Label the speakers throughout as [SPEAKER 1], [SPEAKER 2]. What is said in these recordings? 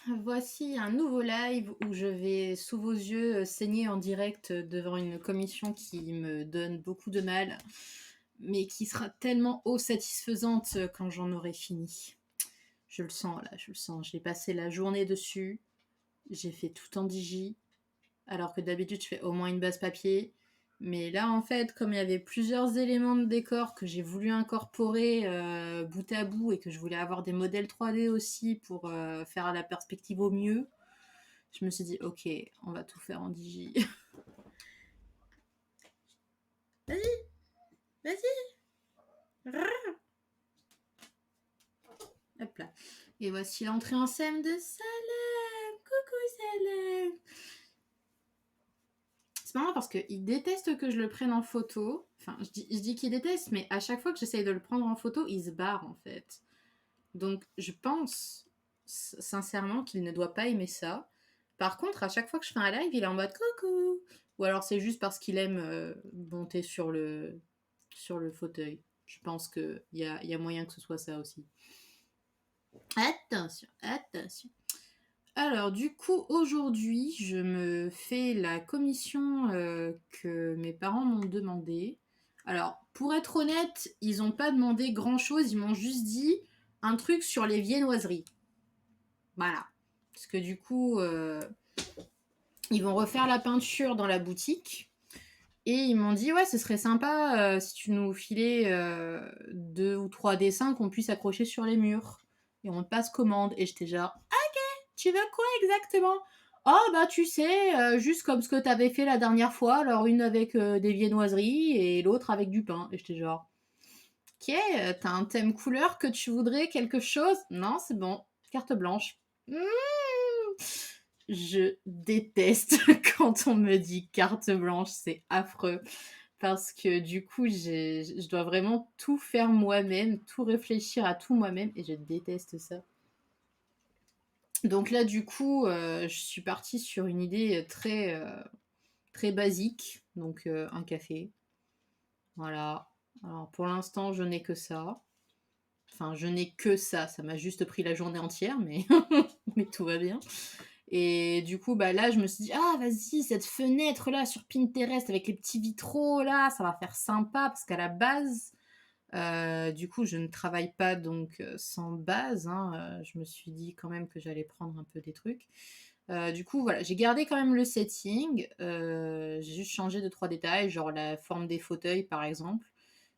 [SPEAKER 1] Voici un nouveau live où je vais, sous vos yeux, saigner en direct devant une commission qui me donne beaucoup de mal, mais qui sera tellement satisfaisante quand j'en aurai fini. Je le sens là, je le sens. J'ai passé la journée dessus, j'ai fait tout en digi, alors que d'habitude je fais au moins une base papier. Mais là, en fait, comme il y avait plusieurs éléments de décor que j'ai voulu incorporer bout à bout et que je voulais avoir des modèles 3D aussi pour faire la perspective au mieux, je me suis dit, ok, on va tout faire en digi. Vas-y, vas-y. Hop là. Et voici l'entrée en scène de Salem. Coucou Salem. C'est marrant parce qu'il déteste que je le prenne en photo. Enfin, je dis qu'il déteste, mais à chaque fois que j'essaye de le prendre en photo, il se barre en fait. Donc je pense sincèrement qu'il ne doit pas aimer ça. Par contre, à chaque fois que je fais un live, il est en mode coucou. Ou alors c'est juste parce qu'il aime monter sur le fauteuil. Je pense qu'il y a moyen que ce soit ça aussi. Attention, attention. Alors, du coup, aujourd'hui, je me fais la commission que mes parents m'ont demandé. Alors, pour être honnête, ils n'ont pas demandé grand-chose, ils m'ont juste dit un truc sur les viennoiseries. Voilà. Parce que du coup, ils vont refaire la peinture dans la boutique. Et ils m'ont dit, ouais, ce serait sympa si tu nous filais 2 ou 3 dessins qu'on puisse accrocher sur les murs. Et on passe commande. Et j'étais genre, tu veux quoi exactement? Oh, bah, tu sais, juste comme ce que t'avais fait la dernière fois. Alors, une avec des viennoiseries et l'autre avec du pain. Et j'étais genre, ok, t'as un thème couleur que tu voudrais quelque chose? Non, c'est bon. Carte blanche. Mmh. Je déteste quand on me dit carte blanche, c'est affreux. Parce que du coup, je dois vraiment tout faire moi-même, tout réfléchir à tout moi-même, et je déteste ça. Donc là, du coup, je suis partie sur une idée très basique. Donc un café. Voilà. Alors pour l'instant, je n'ai que ça. Enfin, je n'ai que ça. Ça m'a juste pris la journée entière, mais, mais tout va bien. Et du coup, bah là, je me suis dit, ah, vas-y, cette fenêtre-là sur Pinterest avec les petits vitraux, là, ça va faire sympa. Parce qu'à la base, du coup, je ne travaille pas donc sans base. Hein, je me suis dit quand même que j'allais prendre un peu des trucs. Du coup, voilà, j'ai gardé quand même le setting. J'ai juste changé 2 3 détails, genre la forme des fauteuils par exemple.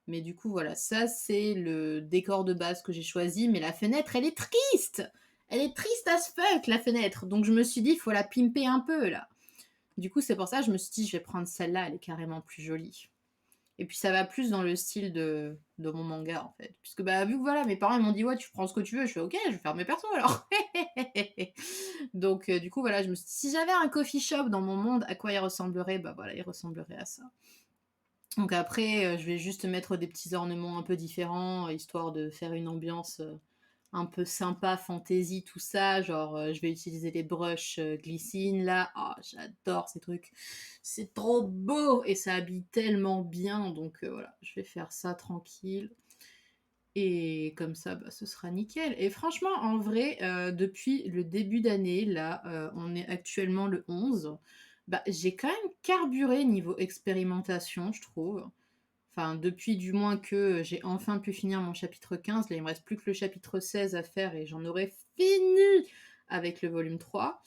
[SPEAKER 1] Mais du coup, voilà, ça c'est le décor de base que j'ai choisi. Mais la fenêtre, elle est triste! Elle est triste as fuck, la fenêtre. Donc je me suis dit, il faut la pimper un peu là. Du coup, c'est pour ça que je me suis dit, je vais prendre celle-là, elle est carrément plus jolie. Et puis ça va plus dans le style de mon manga en fait. Puisque bah vu que voilà, mes parents ils m'ont dit ouais tu prends ce que tu veux, je fais ok, je vais faire mes persos alors. Donc du coup voilà, je me suis dit, si j'avais un coffee shop dans mon monde, à quoi il ressemblerait? Bah voilà, il ressemblerait à ça. Donc après, je vais juste mettre des petits ornements un peu différents, histoire de faire une ambiance un peu sympa, fantasy, tout ça. Genre, je vais utiliser les brushes glycine là. Ah, j'adore ces trucs. C'est trop beau et ça habille tellement bien. Donc voilà, je vais faire ça tranquille. Et comme ça, bah, ce sera nickel. Et franchement, en vrai, depuis le début d'année, là, on est actuellement le 11, bah, j'ai quand même carburé niveau expérimentation, je trouve. Enfin, depuis du moins que j'ai enfin pu finir mon chapitre 15, là il me reste plus que le chapitre 16 à faire et j'en aurai fini avec le volume 3.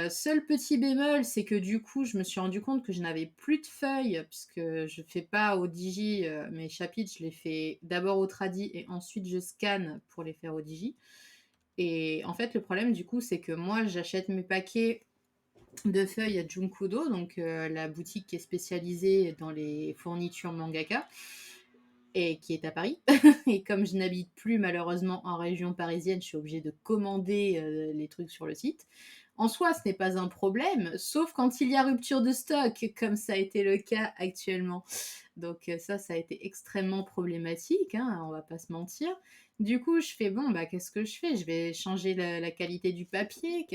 [SPEAKER 1] Seul petit bémol, c'est que du coup, je me suis rendu compte que je n'avais plus de feuilles, puisque je fais pas au digi mes chapitres, je les fais d'abord au tradi et ensuite je scanne pour les faire au digi. Et en fait, le problème du coup, c'est que moi, j'achète mes paquets de feuilles à Junkudo, donc la boutique qui est spécialisée dans les fournitures mangaka et qui est à Paris. Et comme je n'habite plus malheureusement en région parisienne, je suis obligée de commander les trucs sur le site. En soi, ce n'est pas un problème, sauf quand il y a rupture de stock, comme ça a été le cas actuellement. Donc ça a été extrêmement problématique, hein, on va pas se mentir. Du coup, je fais bon, bah qu'est-ce que je fais? Je vais changer la qualité du papier.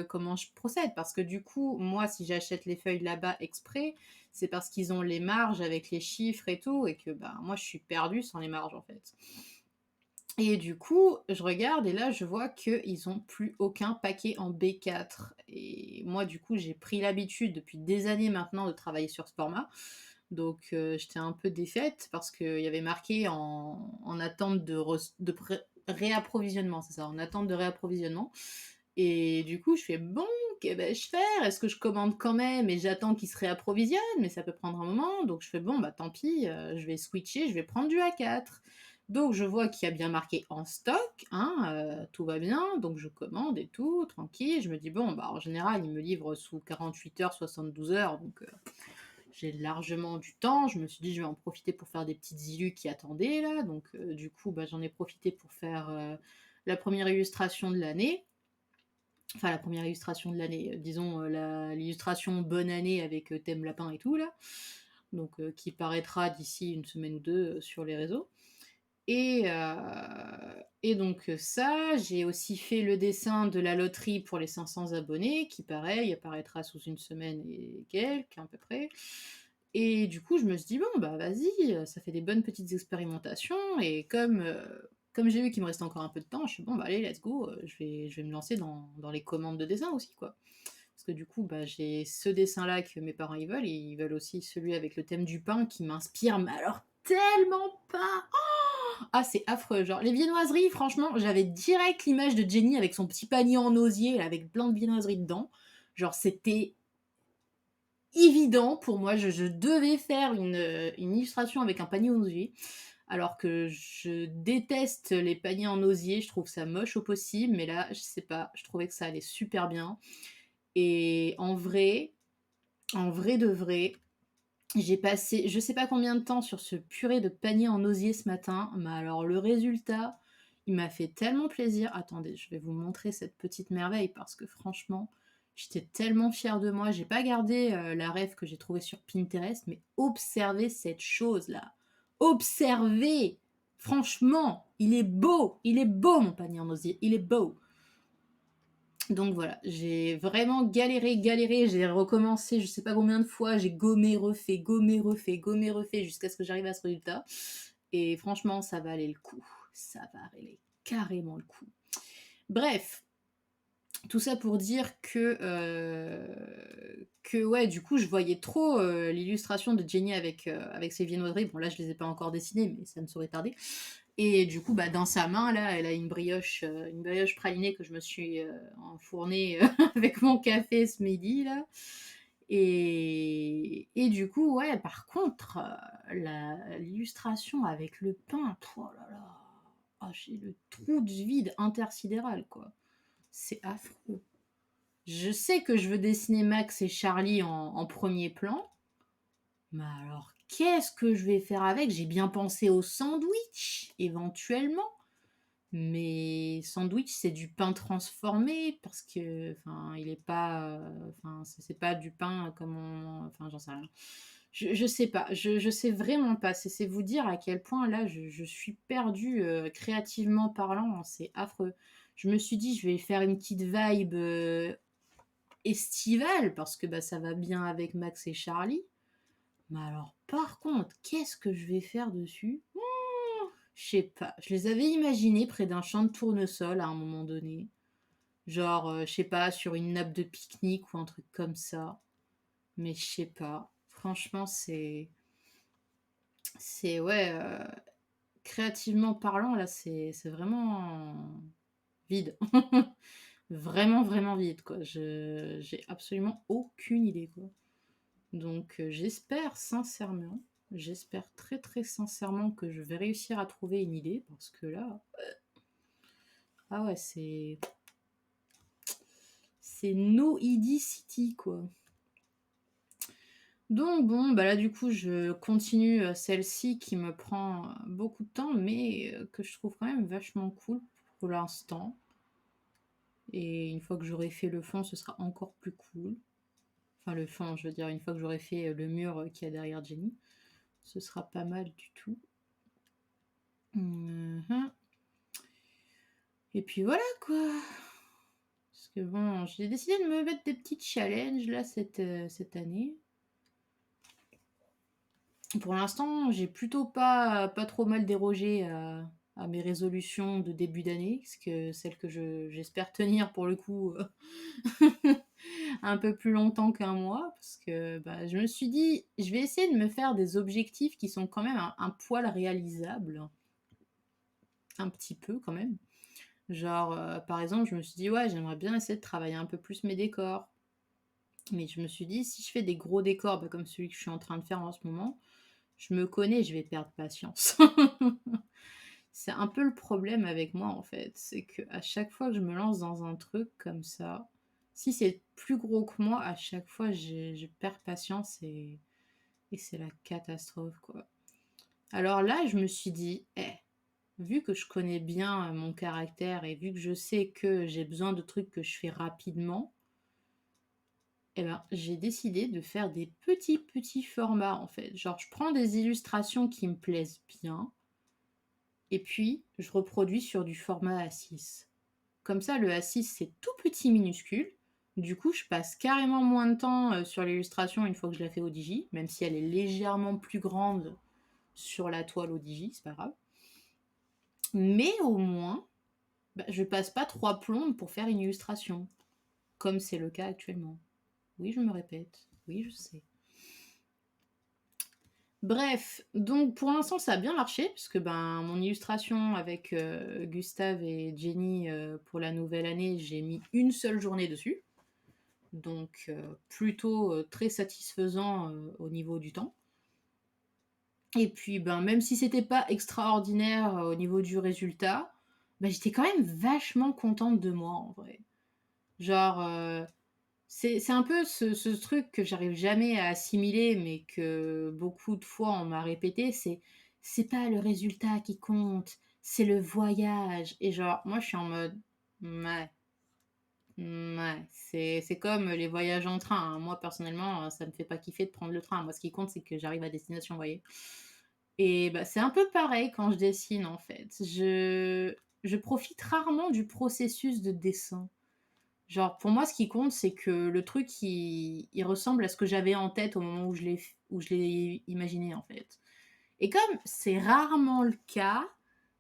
[SPEAKER 1] Comment je procède? Parce que du coup, moi, si j'achète les feuilles là-bas exprès, c'est parce qu'ils ont les marges avec les chiffres et tout, et que bah moi, je suis perdue sans les marges en fait. Et du coup, je regarde et là, je vois qu'ils ont plus aucun paquet en B4 et moi, du coup, j'ai pris l'habitude depuis des années maintenant de travailler sur ce format. Donc j'étais un peu défaite parce qu'il y avait marqué en attente de réapprovisionnement, c'est ça, en attente de réapprovisionnement. Et du coup, je fais: «Bon, que vais-je faire? Est-ce que je commande quand même et j'attends qu'ils se réapprovisionnent? Mais ça peut prendre un moment». Donc je fais: «Bon, bah, tant pis, je vais switcher, je vais prendre du A4». Donc je vois qu'il y a bien marqué «en stock», hein, tout va bien, donc je commande et tout, tranquille. Je me dis: «Bon, bah, en général, ils me livrent sous 48 heures, 72 heures, donc j'ai largement du temps». Je me suis dit: «Je vais en profiter pour faire des petites illus qui attendaient là». Donc du coup, bah, j'en ai profité pour faire, la première illustration de l'année. Enfin la première illustration de l'année, disons, l'illustration bonne année avec, thème lapin et tout là, donc qui paraîtra d'ici une semaine ou 2 sur les réseaux. Et donc ça, j'ai aussi fait le dessin de la loterie pour les 500 abonnés qui pareil apparaîtra sous une semaine et quelques à peu près. Et du coup je me suis dit: «Bon bah vas-y, ça fait des bonnes petites expérimentations». Et comme j'ai vu qu'il me restait encore un peu de temps, je suis «Bon bah allez let's go, je vais me lancer dans les commandes de dessin aussi quoi». Parce que du coup, bah, j'ai ce dessin-là que mes parents ils veulent et ils veulent aussi celui avec le thème du pain qui m'inspire, mais alors tellement pas! Ah, c'est affreux. Genre, les viennoiseries, franchement, j'avais direct l'image de Jenny avec son petit panier en osier, là, avec plein de viennoiseries dedans. Genre, c'était évident pour moi. Je devais faire une illustration avec un panier en osier. Alors que je déteste les paniers en osier, je trouve ça moche au possible, mais là, je sais pas, je trouvais que ça allait super bien. Et en vrai de vrai, j'ai passé je sais pas combien de temps sur ce purée de panier en osier ce matin, mais alors le résultat, il m'a fait tellement plaisir. Attendez, je vais vous montrer cette petite merveille parce que franchement, j'étais tellement fière de moi. J'ai pas gardé, la ref que j'ai trouvée sur Pinterest, mais observez cette chose-là. Observez! Franchement, il est beau mon panier en osier, il est beau. Donc voilà, j'ai vraiment galéré, galéré, j'ai recommencé je sais pas combien de fois, j'ai gommé, refait, gommé, refait, gommé, refait jusqu'à ce que j'arrive à ce résultat. Et franchement, ça valait le coup. Ça valait carrément le coup. Bref, tout ça pour dire que ouais, du coup, je voyais trop l'illustration de Jenny avec ses viennoiseries. Bon, là, je les ai pas encore dessinées, mais ça ne saurait tarder. Et du coup, bah, dans sa main, là, elle a une brioche pralinée que je me suis enfournée avec mon café ce midi, là. Et du coup, ouais, par contre, l'illustration avec le pain, oh là là, ah, j'ai le trou de vide intersidéral, quoi. C'est affreux. Je sais que je veux dessiner Max et Charlie en premier plan, mais alors qu'est-ce que je vais faire avec? J'ai bien pensé au sandwich, éventuellement, mais sandwich, c'est du pain transformé parce que, enfin, il est pas, enfin, c'est pas du pain comme on, enfin, j'en sais rien. Je sais pas, je sais vraiment pas. C'est vous dire à quel point là, je suis perdue créativement parlant, hein, c'est affreux. Je me suis dit, je vais faire une petite vibe estivale parce que bah, ça va bien avec Max et Charlie. Mais alors, par contre, qu'est-ce que je vais faire dessus? Je sais pas. Je les avais imaginés près d'un champ de tournesol à un moment donné. Genre, je sais pas, sur une nappe de pique-nique ou un truc comme ça. Mais je sais pas. Franchement, c'est ouais, créativement parlant, là, c'est vraiment vide. Vraiment, vraiment vide, quoi. J'ai absolument aucune idée, quoi. Donc, j'espère très, très sincèrement que je vais réussir à trouver une idée parce que là, ah ouais, c'est no easy city, quoi. Donc bon, bah là du coup je continue celle-ci qui me prend beaucoup de temps, mais que je trouve quand même vachement cool pour l'instant. Et une fois que j'aurai fait le fond, ce sera encore plus cool. Enfin le fond, je veux dire, une fois que j'aurai fait le mur qu'il y a derrière Jenny, ce sera pas mal du tout. Mhm. Et puis voilà quoi. Parce que bon, j'ai décidé de me mettre des petits challenges là cette année. Pour l'instant, j'ai plutôt pas trop mal dérogé à mes résolutions de début d'année, celles que j'espère tenir pour le coup un peu plus longtemps qu'un mois, parce que bah, je me suis dit, je vais essayer de me faire des objectifs qui sont quand même un poil réalisables, un petit peu quand même. Genre, par exemple, je me suis dit, ouais, j'aimerais bien essayer de travailler un peu plus mes décors. Mais je me suis dit, si je fais des gros décors, bah, comme celui que je suis en train de faire en ce moment, je me connais, je vais perdre patience. C'est un peu le problème avec moi, en fait. C'est qu'à chaque fois que je me lance dans un truc comme ça, si c'est plus gros que moi, à chaque fois, je perds patience et c'est la catastrophe, quoi. Alors là, je me suis dit, vu que je connais bien mon caractère et vu que je sais que j'ai besoin de trucs que je fais rapidement, eh ben, j'ai décidé de faire des petits formats, en fait. Genre, je prends des illustrations qui me plaisent bien, et puis je reproduis sur du format A6. Comme ça, le A6, c'est tout petit minuscule. Du coup, je passe carrément moins de temps sur l'illustration une fois que je la fais au digi, même si elle est légèrement plus grande sur la toile au digi, c'est pas grave. Mais au moins, bah, je passe pas 3 plombes pour faire une illustration, comme c'est le cas actuellement. Oui, je me répète. Oui, je sais. Bref, donc pour l'instant ça a bien marché, parce que ben, mon illustration avec Gustave et Jenny pour la nouvelle année, j'ai mis une seule journée dessus. Donc plutôt très satisfaisant au niveau du temps. Et puis ben, même si c'était pas extraordinaire au niveau du résultat, ben, j'étais quand même vachement contente de moi en vrai. Genre, c'est un peu ce truc que j'arrive jamais à assimiler, mais que beaucoup de fois on m'a répété, c'est pas le résultat qui compte, c'est le voyage. Et genre, moi je suis en mode, ouais, ouais, c'est comme les voyages en train, hein. Moi personnellement, ça me fait pas kiffer de prendre le train. Moi ce qui compte, c'est que j'arrive à destination, vous voyez. Et bah, c'est un peu pareil quand je dessine en fait. Je profite rarement du processus de dessin. Genre, pour moi, ce qui compte, c'est que le truc, il ressemble à ce que j'avais en tête au moment où je l'ai imaginé, en fait. Et comme c'est rarement le cas,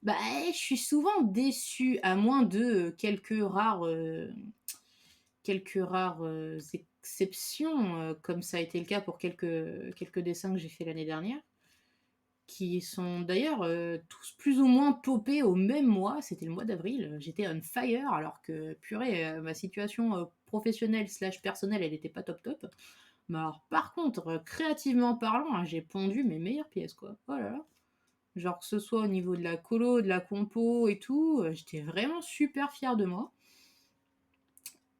[SPEAKER 1] bah, je suis souvent déçue, à moins de quelques rares exceptions, comme ça a été le cas pour quelques dessins que j'ai fait l'année dernière, qui sont d'ailleurs tous plus ou moins popés au même mois. C'était le mois d'avril. J'étais on fire, alors que, purée, ma situation professionnelle slash personnelle, elle n'était pas top top. Mais alors, par contre, créativement parlant, hein, j'ai pondu mes meilleures pièces, quoi. Oh là là. Genre que ce soit au niveau de la colo, de la compo et tout, j'étais vraiment super fière de moi.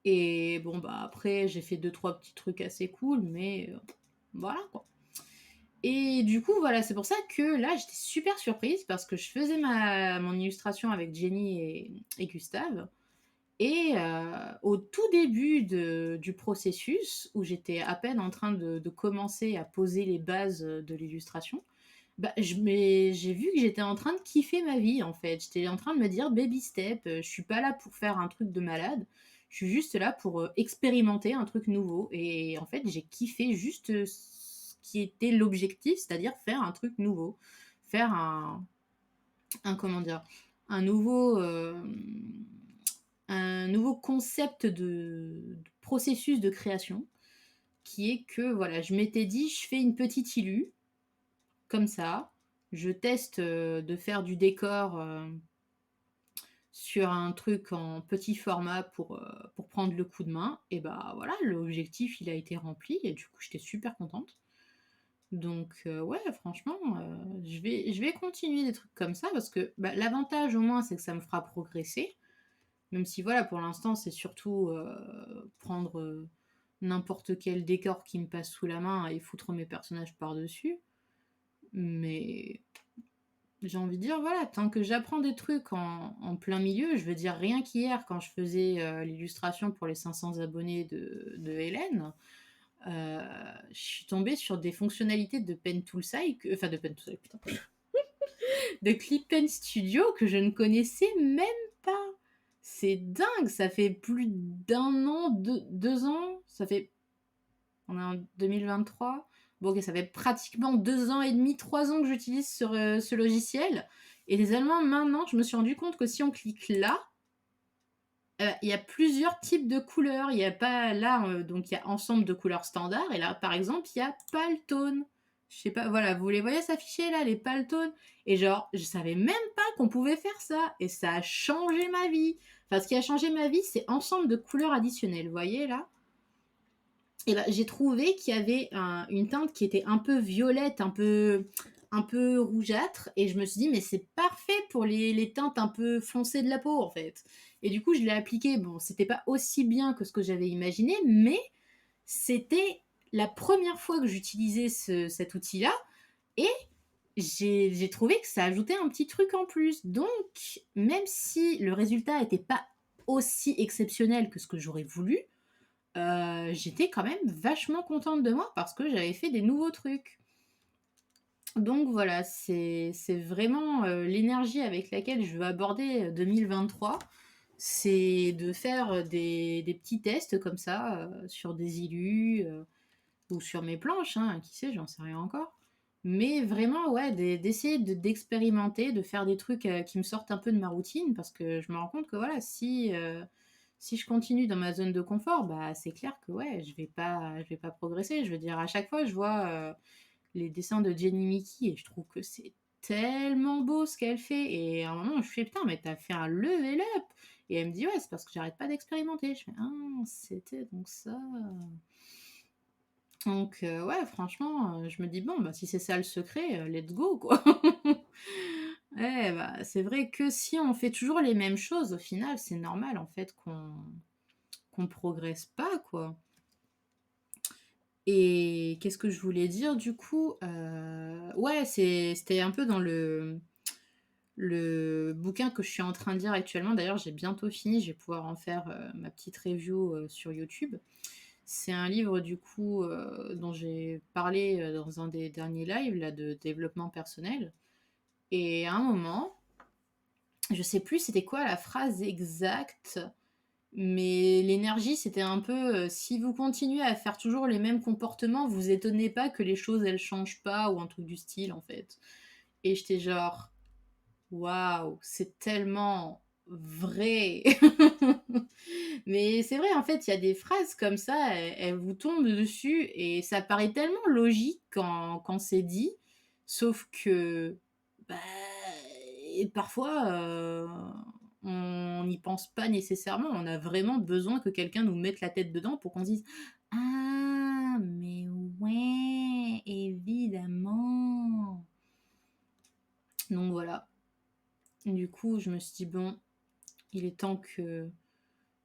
[SPEAKER 1] Et bon, bah après, j'ai fait deux, trois petits trucs assez cool, mais voilà, quoi. Et du coup, voilà, c'est pour ça que là, j'étais super surprise parce que je faisais mon illustration avec Jenny et Gustave. Et au tout début du processus, où j'étais à peine en train de commencer à poser les bases de l'illustration, bah, j'ai vu que j'étais en train de kiffer ma vie, en fait. J'étais en train de me dire baby step, je suis pas là pour faire un truc de malade, je suis juste là pour expérimenter un truc nouveau. Et en fait, j'ai kiffé juste ce qui était l'objectif, c'est-à-dire faire un truc nouveau, faire comment dire, un nouveau, un nouveau concept de processus de création, qui est que voilà, je m'étais dit, je fais une petite illu, comme ça, je teste de faire du décor sur un truc en petit format pour prendre le coup de main, et bah voilà, l'objectif il a été rempli, et du coup j'étais super contente. Donc ouais, franchement, je vais continuer des trucs comme ça, parce que bah, l'avantage au moins c'est que ça me fera progresser. Même si voilà, pour l'instant, c'est surtout prendre n'importe quel décor qui me passe sous la main et foutre mes personnages par-dessus. Mais j'ai envie de dire, voilà, tant que j'apprends des trucs en plein milieu, je veux dire, rien qu'hier, quand je faisais l'illustration pour les 500 abonnés de Hélène, je suis tombée sur des fonctionnalités de Pen Toolside, enfin de Pen Toolside, putain, de Clip Pen Studio que je ne connaissais même pas. C'est dingue, ça fait plus d'un an, 2 ans, ça fait... On est en 2023. Bon, ok, ça fait pratiquement 2 ans et demi, 3 ans que j'utilise ce logiciel, Et seulement maintenant, je me suis rendu compte que si on clique là, il y a plusieurs types de couleurs. Il y a pas là, donc il y a ensemble de couleurs standards et là, par exemple, il y a Pâle-tone. Je sais pas, voilà, vous les voyez s'afficher là, les Pâle-tone? Et genre, je savais même pas qu'on pouvait faire ça et ça a changé ma vie. Enfin, ce qui a changé ma vie, c'est ensemble de couleurs additionnelles, vous voyez là? Et bah, j'ai trouvé qu'il y avait une teinte qui était un peu violette, un peu rougeâtre, et je me suis dit, mais c'est parfait pour les teintes un peu foncées de la peau, en fait. Et du coup, je l'ai appliqué. Bon, c'était pas aussi bien que ce que j'avais imaginé, mais c'était la première fois que j'utilisais cet outil-là, et j'ai trouvé que ça ajoutait un petit truc en plus. Donc, même si le résultat n'était pas aussi exceptionnel que ce que j'aurais voulu, j'étais quand même vachement contente de moi parce que j'avais fait des nouveaux trucs. Donc voilà, c'est vraiment, l'énergie avec laquelle je veux aborder, 2023. C'est de faire, des petits tests comme ça, sur des illus, ou sur mes planches, hein, qui sait, j'en sais rien encore. Mais vraiment, ouais, d'essayer d'expérimenter, de faire des trucs, qui me sortent un peu de ma routine parce que je me rends compte que voilà, si je continue dans ma zone de confort, bah, c'est clair que ouais, je vais pas progresser. Je veux dire, à chaque fois, je vois, les dessins de Jenny Mickey et je trouve que c'est tellement beau ce qu'elle fait et à un moment, je fais: «Putain, mais t'as fait un level up!» Et elle me dit: «Ouais, c'est parce que j'arrête pas d'expérimenter». Je fais: «Ah, c'était donc ça». Donc ouais, franchement, je me dis: «Bon, bah, si c'est ça le secret, let's go, quoi». Ouais, bah, c'est vrai que si on fait toujours les mêmes choses, au final, c'est normal, en fait, qu'on progresse pas, quoi. Et qu'est-ce que je voulais dire, du coup? Ouais, c'était un peu dans le bouquin que je suis en train de lire actuellement. D'ailleurs, j'ai bientôt fini, je vais pouvoir en faire, ma petite review, sur YouTube. C'est un livre du coup, dont j'ai parlé, dans un des derniers lives là de développement personnel et à un moment, je sais plus c'était quoi la phrase exacte, mais l'énergie c'était un peu, «Si vous continuez à faire toujours les mêmes comportements, vous étonnez pas que les choses elles changent pas» ou un truc du style en fait et j'étais genre: «Waouh, c'est tellement vrai!» Mais c'est vrai, en fait, il y a des phrases comme ça, elles vous tombent dessus et ça paraît tellement logique quand c'est dit, sauf que, bah, et parfois, on n'y pense pas nécessairement. On a vraiment besoin que quelqu'un nous mette la tête dedans pour qu'on se dise: «Ah, mais ouais, évidemment!» Donc voilà. Du coup, je me suis dit: «Bon, il est temps que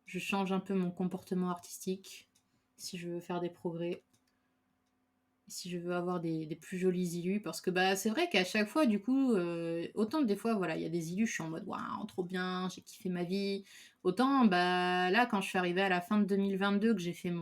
[SPEAKER 1] je change un peu mon comportement artistique si je veux faire des progrès, si je veux avoir des plus jolis illus. Parce que bah, c'est vrai qu'à chaque fois, du coup, autant des fois, voilà, il y a des illus, je suis en mode waouh, trop bien, j'ai kiffé ma vie. Autant, bah là, quand je suis arrivée à la fin de 2022, que j'ai fait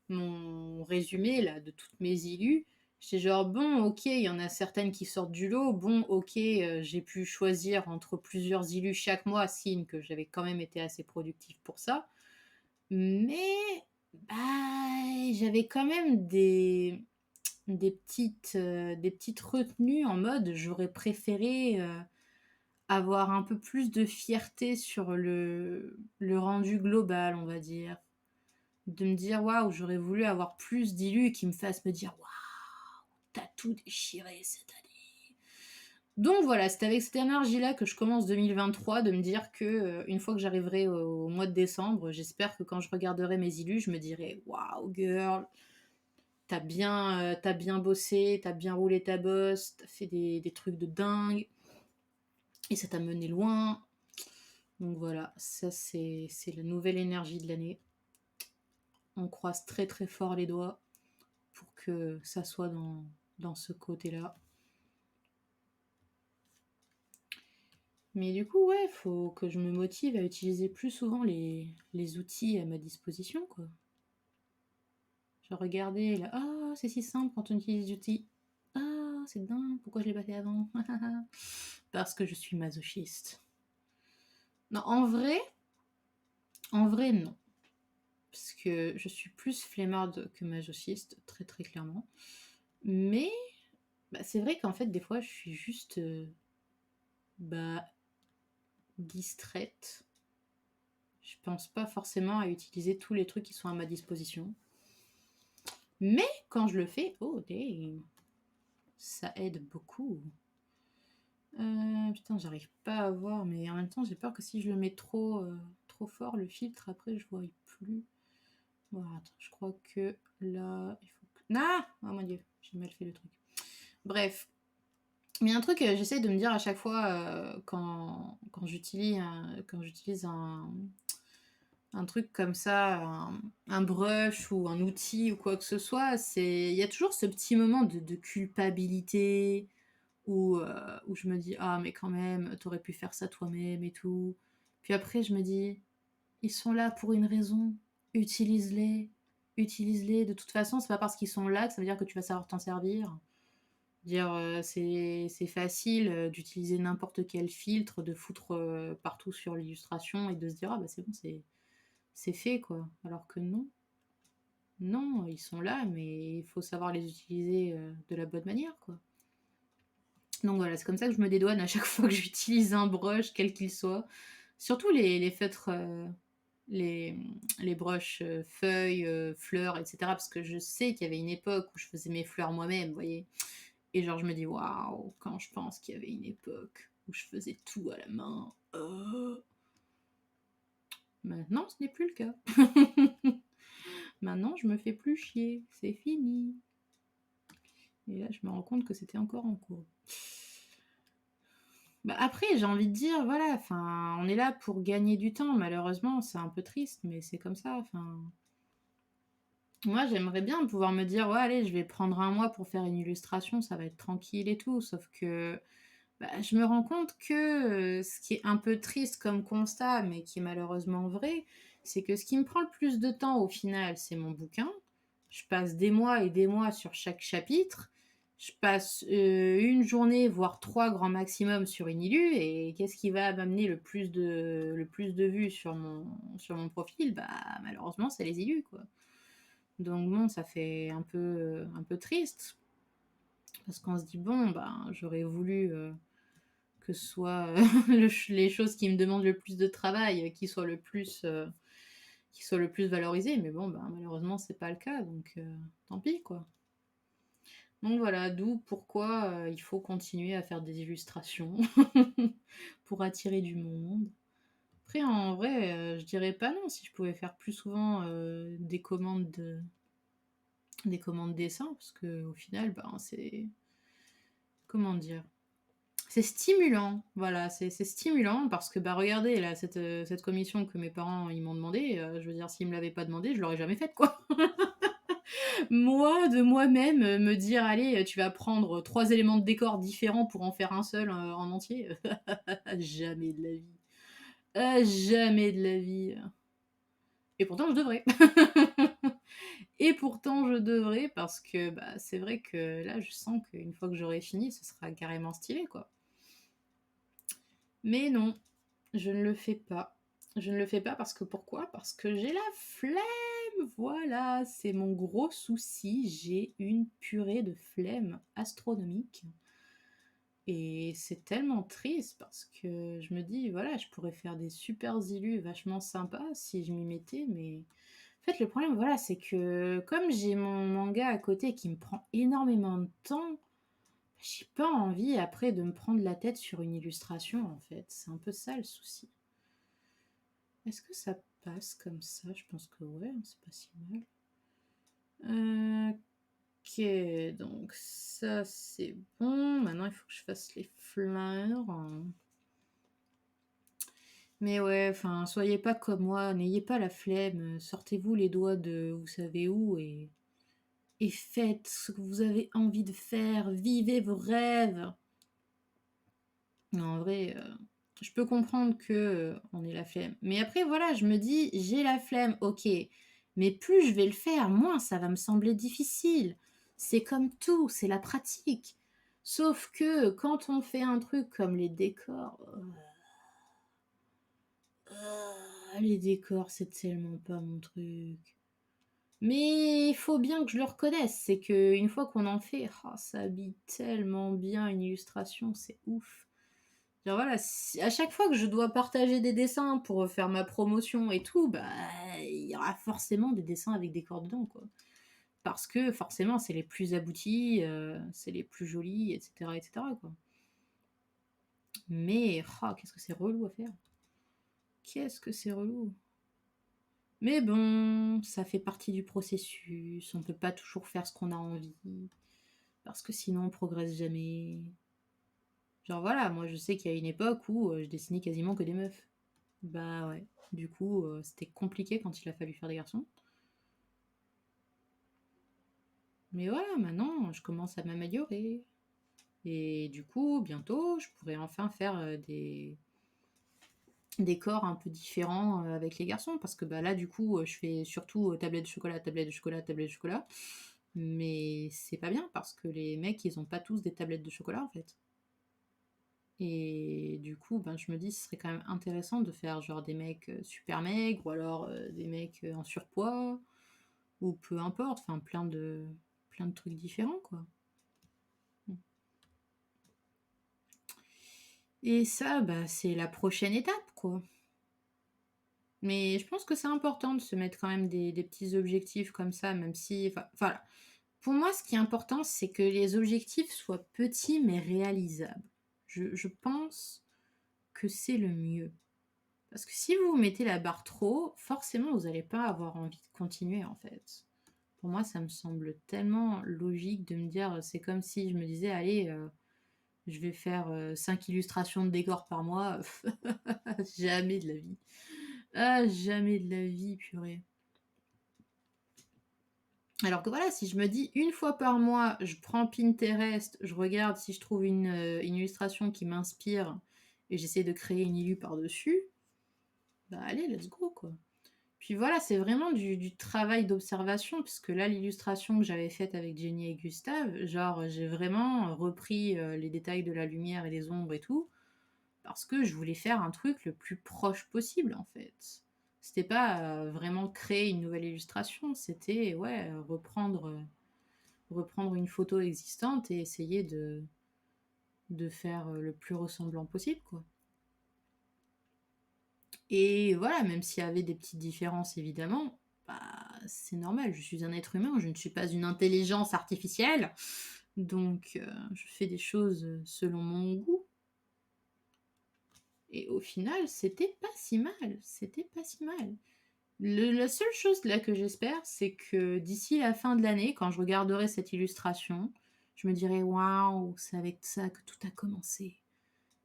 [SPEAKER 1] mon résumé là, de toutes mes illus, j'étais genre, bon, ok, il y en a certaines qui sortent du lot. Bon, ok, j'ai pu choisir entre plusieurs illus chaque mois, signe que j'avais quand même été assez productif pour ça. Mais bah, j'avais quand même des petites retenues en mode j'aurais préféré avoir un peu plus de fierté sur le rendu global, on va dire. De me dire waouh, j'aurais voulu avoir plus d'illus qui me fassent me dire waouh, t'as tout déchiré cette année. Donc voilà, c'est avec cette énergie-là que je commence 2023, de me dire que une fois que j'arriverai au mois de décembre, j'espère que quand je regarderai mes illus, je me dirai waouh, girl, t'as bien bossé, t'as bien roulé ta bosse, t'as fait des trucs de dingue, et ça t'a mené loin. Donc voilà, ça c'est la nouvelle énergie de l'année. On croise très très fort les doigts pour que ça soit dans ce côté-là. Mais du coup, ouais, faut que je me motive à utiliser plus souvent les outils à ma disposition, quoi. Je regardais là, ah, c'est si simple quand on utilise les outils. Ah, c'est dingue, pourquoi je l'ai pas fait avant? Parce que je suis masochiste. Non, en vrai, non. Parce que je suis plus flemmarde que masochiste, très très clairement. Mais bah, c'est vrai qu'en fait, des fois, je suis juste bah, distraite. Je pense pas forcément à utiliser tous les trucs qui sont à ma disposition. Mais quand je le fais, oh damn, ça aide beaucoup. Putain, j'arrive pas à voir, mais en même temps, j'ai peur que si je le mets trop fort, le filtre, après, je vois plus. Voilà, attends, je crois que là, il faut que... Ah! Oh mon dieu, j'ai mal fait le truc. Bref. Mais un truc, j'essaie de me dire à chaque fois, quand j'utilise un truc comme ça, un brush ou un outil ou quoi que ce soit, il y a toujours ce petit moment de culpabilité où je me dis: «Ah mais quand même, t'aurais pu faire ça toi-même et tout». Puis après je me dis: «Ils sont là pour une raison, utilise-les, utilise-les. De toute façon, c'est pas parce qu'ils sont là que ça veut dire que tu vas savoir t'en servir». Dire, c'est facile, d'utiliser n'importe quel filtre, de foutre, partout sur l'illustration et de se dire: «Ah bah c'est bon, c'est fait quoi». Alors que non, non, ils sont là, mais il faut savoir les utiliser, de la bonne manière quoi. Donc voilà, c'est comme ça que je me dédouane à chaque fois que j'utilise un brush, quel qu'il soit. Surtout les feutres, les brushes, feuilles, fleurs et cetera. Parce que je sais qu'il y avait une époque où je faisais mes fleurs moi-même, vous voyez? Et genre je me dis: «Waouh!» quand je pense qu'il y avait une époque où je faisais tout à la main. Maintenant, ce n'est plus le cas. Maintenant, je me fais plus chier, c'est fini. Et là, je me rends compte que c'était encore en cours. Bah, après, j'ai envie de dire, voilà, enfin, on est là pour gagner du temps. Malheureusement, c'est un peu triste, mais c'est comme ça. Enfin, moi, j'aimerais bien pouvoir me dire, ouais, allez, je vais prendre un mois pour faire une illustration, ça va être tranquille et tout. Sauf que bah, je me rends compte que ce qui est un peu triste comme constat, mais qui est malheureusement vrai, c'est que ce qui me prend le plus de temps au final, c'est mon bouquin. Je passe des mois et des mois sur chaque chapitre. Je passe une journée, voire trois grand maximum sur une illu. Et qu'est-ce qui va m'amener le plus de vues sur mon profil? Bah, malheureusement, c'est les illus, quoi. Donc bon, ça fait un peu triste. Parce qu'on se dit, bon, bah, j'aurais voulu que ce soit les choses qui me demandent le plus de travail, qui soient le plus valorisées. Mais bon, bah, malheureusement, c'est pas le cas. Donc tant pis, quoi. Donc voilà, d'où pourquoi il faut continuer à faire des illustrations pour attirer du monde. Après, en vrai, je dirais pas non si je pouvais faire plus souvent des commandes dessins, parce que au final, ben, c'est comment dire, c'est stimulant, voilà, c'est stimulant parce que bah regardez là cette commission que mes parents ils m'ont demandé, je veux dire s'ils me l'avaient pas demandé, je l'aurais jamais faite quoi. Moi, de moi-même, me dire: «Allez, tu vas prendre 3 éléments de décor différents pour en faire un seul, en entier», jamais de la vie. Jamais de la vie. Et pourtant je devrais. Et pourtant je devrais parce que, bah, c'est vrai que là, je sens qu'une fois que j'aurai fini, ce sera carrément stylé, quoi. Mais non, je ne le fais pas. Je ne le fais pas parce que pourquoi? Parce que j'ai la flemme, voilà, c'est mon gros souci. J'ai une purée de flemme astronomique. Et c'est tellement triste parce que je me dis, voilà, je pourrais faire des super illus vachement sympas si je m'y mettais, mais en fait, le problème, voilà, c'est que comme j'ai mon manga à côté qui me prend énormément de temps, j'ai pas envie après de me prendre la tête sur une illustration, en fait. C'est un peu ça le souci. Est-ce que ça passe comme ça? Je pense que ouais, hein, c'est pas si mal. Ok, donc ça c'est bon. Maintenant, il faut que je fasse les fleurs. Mais ouais, enfin, soyez pas comme moi, n'ayez pas la flemme. Sortez-vous les doigts de vous savez où et faites ce que vous avez envie de faire. Vivez vos rêves. Non, en vrai, je peux comprendre que on ait la flemme. Mais après, voilà, je me dis, j'ai la flemme, ok. Mais plus je vais le faire, moins ça va me sembler difficile. C'est comme tout, c'est la pratique. Sauf que quand on fait un truc comme les décors, les décors, c'est tellement pas mon truc. Mais il faut bien que je le reconnaisse, c'est qu'une fois qu'on en fait, ça habille tellement bien une illustration, c'est ouf. Genre voilà, si à chaque fois que je dois partager des dessins pour, faire ma promotion et tout, bah, il y aura forcément des dessins avec des corps dedans, quoi. Parce que forcément, c'est les plus aboutis, c'est les plus jolis et cetera, quoi. Mais, qu'est-ce que c'est relou à faire. Qu'est-ce que c'est relou. Mais bon, ça fait partie du processus, on peut pas toujours faire ce qu'on a envie, parce que sinon on progresse jamais. Genre voilà, moi je sais qu'il y a une époque où, je dessinais quasiment que des meufs. Bah ouais, du coup, c'était compliqué quand il a fallu faire des garçons. Mais voilà, maintenant je commence à m'améliorer et du coup, bientôt, je pourrais enfin faire, des corps un peu différents, avec les garçons parce que, bah, là du coup, je fais surtout, tablette de chocolat, tablette de chocolat, tablette de chocolat. Mais c'est pas bien parce que les mecs, ils ont pas tous des tablettes de chocolat en fait. Et du coup, ben, je me dis, ce serait quand même intéressant de faire genre des mecs super maigres ou alors des mecs en surpoids ou peu importe, enfin plein de trucs différents quoi. Et ça, bah, c'est la prochaine étape quoi. Mais je pense que c'est important de se mettre quand même des petits objectifs comme ça, même si, enfin, voilà. Pour moi, ce qui est important, c'est que les objectifs soient petits mais réalisables. Je pense que c'est le mieux. Parce que si vous mettez la barre trop, forcément, vous n'allez pas avoir envie de continuer, en fait. Pour moi, ça me semble tellement logique de me dire, c'est comme si je me disais, allez, je vais faire 5 illustrations de décors par mois. Jamais de la vie. Ah, jamais de la vie, purée. Alors que voilà, si je me dis une fois par mois, je prends Pinterest, je regarde si je trouve une illustration qui m'inspire et j'essaie de créer une illu par-dessus, bah allez, let's go, quoi. Puis voilà, c'est vraiment du travail d'observation, puisque là, l'illustration que j'avais faite avec Jenny et Gustave, genre, j'ai vraiment repris les détails de la lumière et des ombres et tout, parce que je voulais faire un truc le plus proche possible, en fait. C'était pas vraiment créer une nouvelle illustration, c'était, ouais, reprendre une photo existante et essayer de faire le plus ressemblant possible, quoi. Et voilà, même s'il y avait des petites différences, évidemment, bah, c'est normal, je suis un être humain, je ne suis pas une intelligence artificielle, donc je fais des choses selon mon goût. Et au final, c'était pas si mal, c'était pas si mal. La seule chose là que j'espère, c'est que d'ici la fin de l'année, quand je regarderai cette illustration, je me dirai waouh, c'est avec ça que tout a commencé.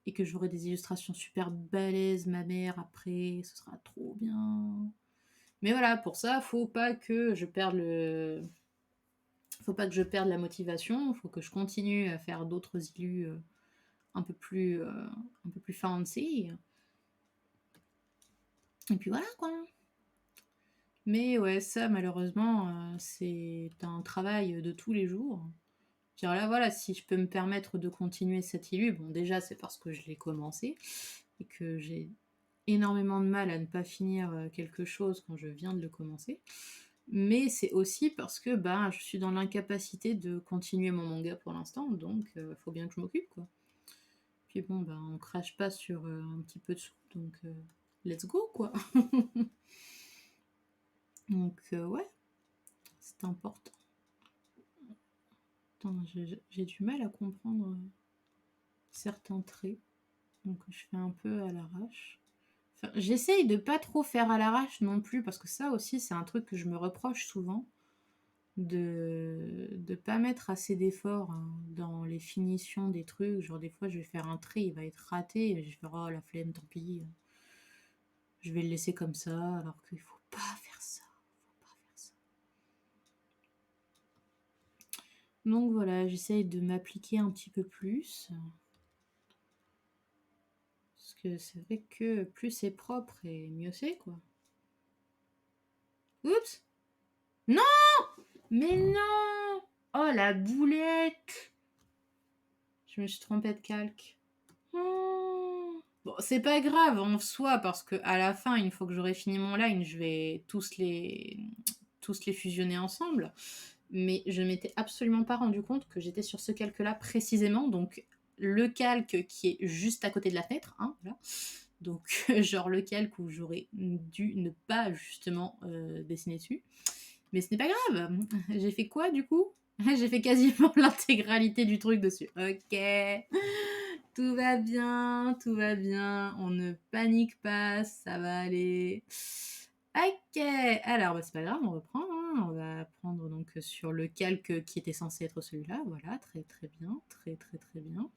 [SPEAKER 1] Et que j'aurai des illustrations super balèzes, ma mère, après, ce sera trop bien. Mais voilà, pour ça, faut pas que je perde la motivation, faut que je continue à faire d'autres illus un peu plus, euh, un peu plus fancy. Et puis voilà quoi. Mais ouais, ça malheureusement, c'est un travail de tous les jours. Dire là, voilà, si je peux me permettre de continuer cette illu, bon déjà c'est parce que je l'ai commencé et que j'ai énormément de mal à ne pas finir quelque chose quand je viens de le commencer. Mais c'est aussi parce que bah, je suis dans l'incapacité de continuer mon manga pour l'instant, donc faut bien que je m'occupe quoi. Puis bon, bah, on crache pas sur un petit peu de sous, donc let's go quoi. Donc ouais, c'est important. Attends, j'ai du mal à comprendre certains traits, donc je fais un peu à l'arrache. Enfin, j'essaye de pas trop faire à l'arrache non plus, parce que ça aussi c'est un truc que je me reproche souvent. De pas mettre assez d'efforts hein, dans les finitions des trucs. Genre des fois je vais faire un trait, il va être raté, et je vais faire oh la flemme, tant pis. Je vais le laisser comme ça, alors qu'il faut pas faire ça. Faut pas faire ça. Donc voilà, j'essaye de m'appliquer un petit peu plus. Parce que c'est vrai que plus c'est propre et mieux c'est quoi. Oups! Non! Mais non! Oh la boulette! Je me suis trompée de calque. Oh. Bon, c'est pas grave en soi, parce que à la fin, une fois que j'aurai fini mon line, je vais tous les fusionner ensemble. Mais je m'étais absolument pas rendu compte que j'étais sur ce calque-là précisément, donc le calque qui est juste à côté de la fenêtre, hein, voilà. Donc genre le calque où j'aurais dû ne pas justement, dessiner dessus. Mais ce n'est pas grave. J'ai fait quoi du coup? J'ai fait quasiment l'intégralité du truc dessus. OK. Tout va bien, tout va bien. On ne panique pas, ça va aller. OK. Alors, bah, c'est pas grave, on reprend, hein. On va prendre donc sur le calque qui était censé être celui-là. Voilà, très très bien, très très très bien.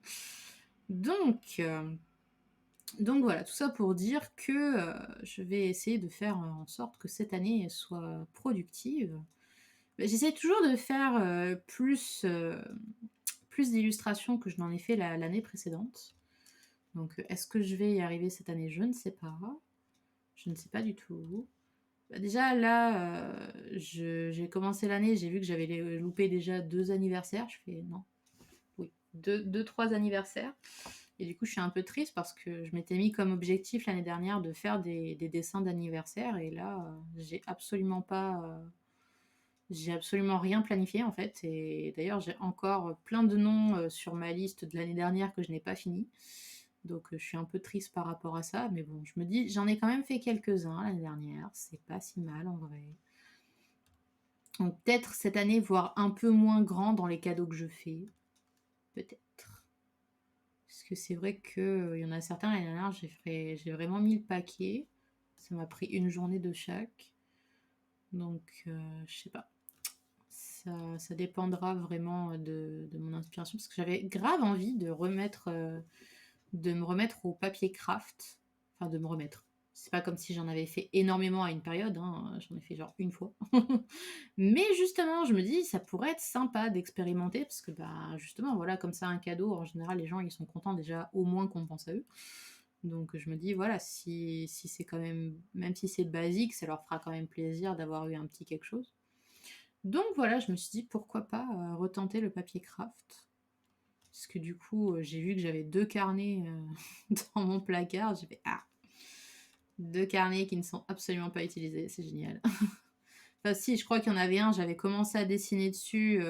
[SPEAKER 1] Donc, voilà, tout ça pour dire que je vais essayer de faire en sorte que cette année soit productive. Bah, j'essaie toujours de faire plus d'illustrations que je n'en ai fait l'année précédente. Donc, est-ce que je vais y arriver cette année? Je ne sais pas. Je ne sais pas du tout. Bah, déjà, là, j'ai commencé l'année, j'ai vu que j'avais loupé déjà 2 anniversaires. Je fais non, oui, deux, trois anniversaires. Et du coup, je suis un peu triste parce que je m'étais mis comme objectif l'année dernière de faire des dessins d'anniversaire. Et là, j'ai absolument rien planifié en fait. Et d'ailleurs, j'ai encore plein de noms sur ma liste de l'année dernière que je n'ai pas fini. Donc, je suis un peu triste par rapport à ça. Mais bon, je me dis, j'en ai quand même fait quelques-uns l'année dernière. C'est pas si mal en vrai. Donc, peut-être cette année, voire un peu moins grand dans les cadeaux que je fais. Peut-être. Parce que c'est vrai qu'il y en a certains l'année dernière, j'ai vraiment mis le paquet. Ça m'a pris une journée de chaque. Donc, je sais pas. Ça dépendra vraiment de mon inspiration. Parce que j'avais grave envie de me remettre au papier craft. Enfin, de me remettre. C'est pas comme si j'en avais fait énormément à une période, hein. J'en ai fait genre une fois. Mais justement, je me dis, ça pourrait être sympa d'expérimenter parce que, bah, justement, voilà, comme ça, un cadeau, en général, les gens, ils sont contents déjà au moins qu'on pense à eux. Donc, je me dis, voilà, si c'est quand même si c'est basique, ça leur fera quand même plaisir d'avoir eu un petit quelque chose. Donc, voilà, je me suis dit, pourquoi pas retenter le papier craft. Parce que du coup, j'ai vu que j'avais 2 carnets dans mon placard. J'ai fait, ah, 2 carnets qui ne sont absolument pas utilisés, c'est génial. Enfin, si, je crois qu'il y en avait un, j'avais commencé à dessiner dessus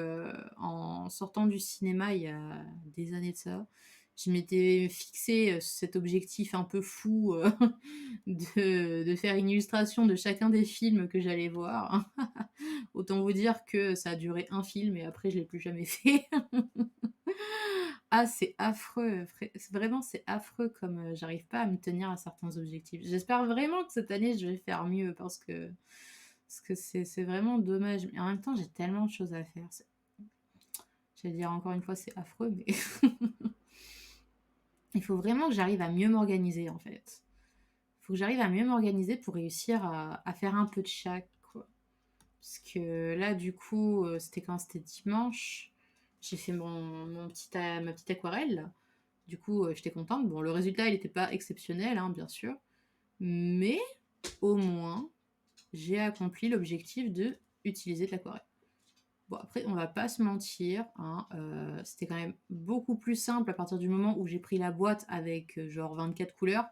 [SPEAKER 1] en sortant du cinéma il y a des années de ça. Je m'étais fixé cet objectif un peu fou de faire une illustration de chacun des films que j'allais voir. Autant vous dire que ça a duré un film et après je l'ai plus jamais fait. Ah, c'est affreux, vraiment c'est affreux comme j'arrive pas à me tenir à certains objectifs. J'espère vraiment que cette année je vais faire mieux parce que c'est vraiment dommage. Mais en même temps, j'ai tellement de choses à faire. J'allais dire encore une fois, c'est affreux, mais il faut vraiment que j'arrive à mieux m'organiser en fait. Il faut que j'arrive à mieux m'organiser pour réussir à faire un peu de chaque, quoi. Parce que là, du coup, c'était dimanche. J'ai fait ma petite aquarelle, là. Du coup, j'étais contente. Bon, le résultat, il n'était pas exceptionnel, hein, bien sûr. Mais au moins, j'ai accompli l'objectif de utiliser de l'aquarelle. Bon, après, on va pas se mentir, hein, c'était quand même beaucoup plus simple à partir du moment où j'ai pris la boîte avec genre 24 couleurs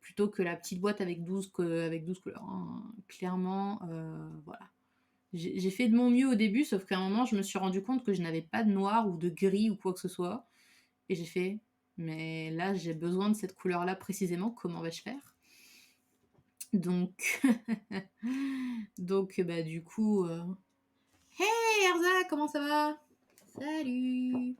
[SPEAKER 1] plutôt que la petite boîte avec 12 couleurs, hein. Clairement, voilà. J'ai fait de mon mieux au début, sauf qu'à un moment, je me suis rendu compte que je n'avais pas de noir ou de gris ou quoi que ce soit. Et j'ai fait, mais là, j'ai besoin de cette couleur-là précisément, comment vais-je faire? Donc, bah, du coup, hey Erza, comment ça va? Salut.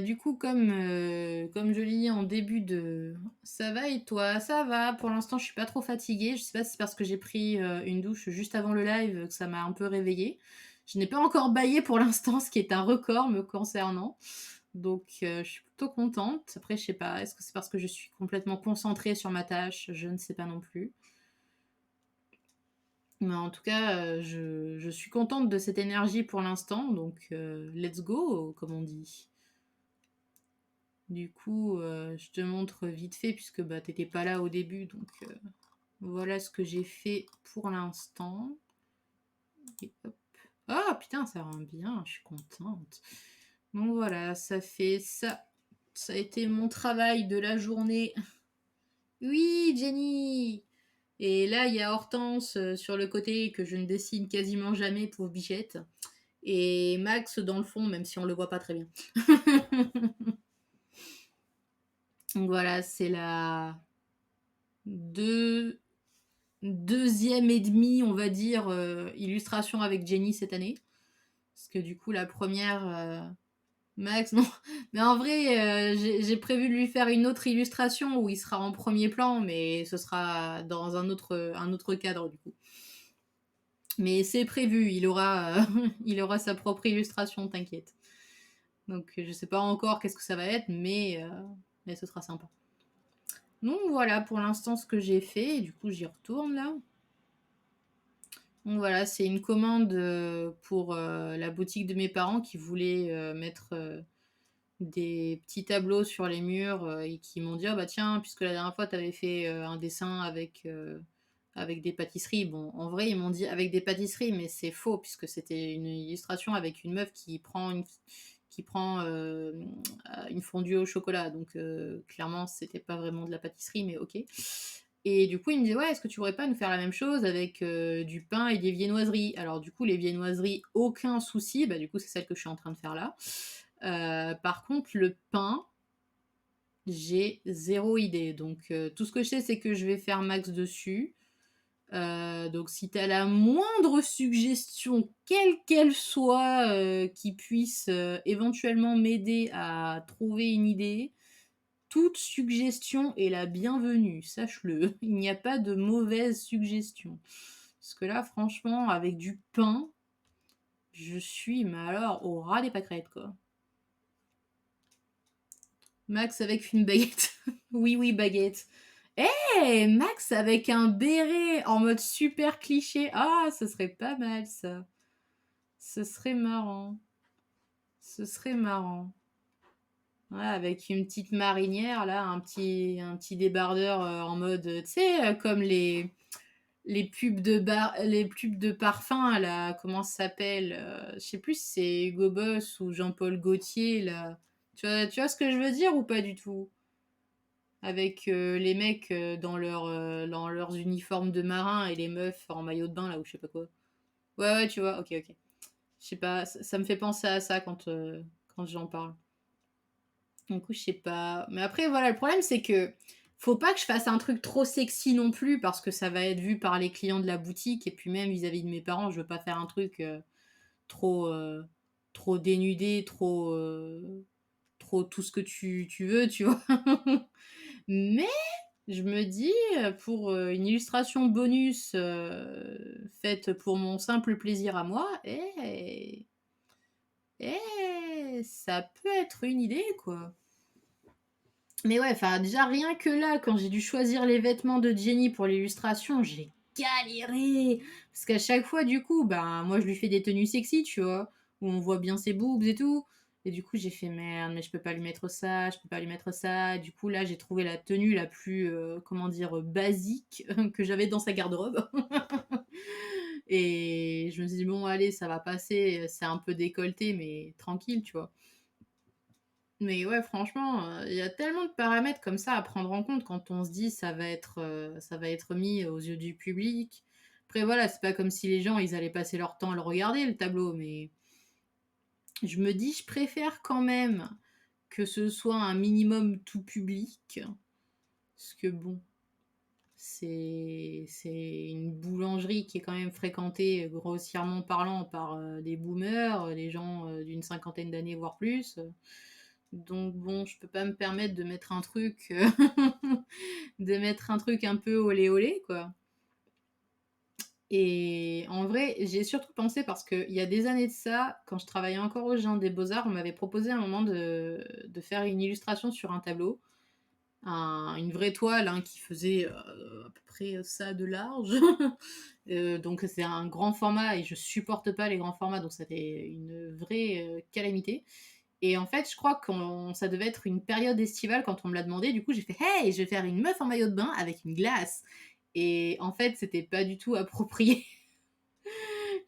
[SPEAKER 1] Du coup, comme je l'ai dit en début de... Ça va et toi? Ça va, pour l'instant je suis pas trop fatiguée. Je sais pas si c'est parce que j'ai pris une douche juste avant le live que ça m'a un peu réveillée. Je n'ai pas encore bâillé pour l'instant, ce qui est un record me concernant. Donc je suis plutôt contente. Après, je sais pas, est-ce que c'est parce que je suis complètement concentrée sur ma tâche? Je ne sais pas non plus. Mais en tout cas, je suis contente de cette énergie pour l'instant, donc let's go, comme on dit. Du coup, je te montre vite fait puisque bah, t'étais pas là au début, donc voilà ce que j'ai fait pour l'instant. Et hop. Oh putain, ça rend bien, je suis contente. Donc voilà, ça fait ça. Ça a été mon travail de la journée. Oui, Jenny! Et là, il y a Hortense sur le côté que je ne dessine quasiment jamais, pour Bichette. et Max dans le fond, même si on le voit pas très bien. Donc voilà, c'est la deux deuxième et demi, on va dire, illustration avec Jenny cette année. Parce que du coup, la première, Max, non. Mais en vrai, j'ai prévu de lui faire une autre illustration où il sera en premier plan, mais ce sera dans un autre cadre du coup. Mais c'est prévu, il aura sa propre illustration, t'inquiète. Donc je sais pas encore qu'est-ce que ça va être, mais ce sera sympa. Donc voilà pour l'instant ce que j'ai fait, et du coup j'y retourne là. Donc voilà, c'est une commande pour la boutique de mes parents qui voulaient mettre des petits tableaux sur les murs et qui m'ont dit ah bah tiens, puisque la dernière fois tu avais fait un dessin avec des pâtisseries. Bon, en vrai, ils m'ont dit avec des pâtisseries, mais c'est faux puisque c'était une illustration avec une meuf qui prend une fondue au chocolat. Donc clairement, c'était pas vraiment de la pâtisserie, mais ok. Et du coup, il me dit ouais, est-ce que tu pourrais pas nous faire la même chose avec du pain et des viennoiseries? Alors du coup, les viennoiseries, aucun souci. Bah du coup, c'est celle que je suis en train de faire là. Par contre, le pain, j'ai zéro idée. Donc tout ce que je sais, c'est que je vais faire max dessus. Donc si tu as la moindre suggestion, quelle qu'elle soit, qui puisse éventuellement m'aider à trouver une idée, toute suggestion est la bienvenue, sache-le. Il n'y a pas de mauvaise suggestion. Parce que là, franchement, avec du pain, je suis, mais alors, au ras des pâquerettes, quoi. Max avec une baguette. Oui, oui, baguette. Eh, Max avec un béret en mode super cliché. Ah, ce serait pas mal, ça. Ce serait marrant. Ce serait marrant. Ouais, avec une petite marinière, là, un petit débardeur en mode, tu sais, comme les pubs les pubs de parfum, là, comment ça s'appelle je sais plus si c'est Hugo Boss ou Jean-Paul Gaultier, là. Tu vois ce que je veux dire ou pas du tout? Avec les mecs dans leurs uniformes de marin et les meufs en maillot de bain, là, ou je sais pas quoi. Ouais, ouais, tu vois, ok, ok. Je sais pas, ça me fait penser à ça quand j'en parle. Du coup, je sais pas. Mais après, voilà, le problème, c'est que faut pas que je fasse un truc trop sexy non plus, parce que ça va être vu par les clients de la boutique, et puis même vis-à-vis de mes parents, je veux pas faire un truc trop, trop dénudé, trop tout ce que tu veux, tu vois. Mais je me dis, pour une illustration bonus faite pour mon simple plaisir à moi, ça peut être une idée, quoi. Mais ouais, enfin, déjà, rien que là, quand j'ai dû choisir les vêtements de Jenny pour l'illustration, j'ai galéré. Parce qu'à chaque fois, du coup, ben, moi, je lui fais des tenues sexy, tu vois, où on voit bien ses boobs et tout. Et du coup, j'ai fait merde, mais je peux pas lui mettre ça, je peux pas lui mettre ça. Du coup, là, j'ai trouvé la tenue la plus, comment dire, basique que j'avais dans sa garde-robe. Et je me suis dit, bon, allez, ça va passer, c'est un peu décolleté, mais tranquille, tu vois. Mais ouais, franchement, il y a tellement de paramètres comme ça à prendre en compte quand on se dit ça va être mis aux yeux du public. Après voilà, c'est pas comme si les gens ils allaient passer leur temps à le regarder le tableau, mais je me dis je préfère quand même que ce soit un minimum tout public, parce que bon, c'est une boulangerie qui est quand même fréquentée grossièrement parlant par des boomers, des gens d'une cinquantaine d'années voire plus. Donc bon, je peux pas me permettre de mettre un truc, de mettre un truc un peu olé olé, quoi. Et en vrai, j'ai surtout pensé parce qu'il y a des années de ça, quand je travaillais encore au Jardin des Beaux-Arts, on m'avait proposé à un moment de faire une illustration sur un tableau, une vraie toile hein, qui faisait à peu près ça de large. Donc c'est un grand format et je supporte pas les grands formats, donc c'était une vraie calamité. Et en fait, je crois que ça devait être une période estivale quand on me l'a demandé. Du coup, j'ai fait Hey, je vais faire une meuf en maillot de bain avec une glace. Et en fait, c'était pas du tout approprié.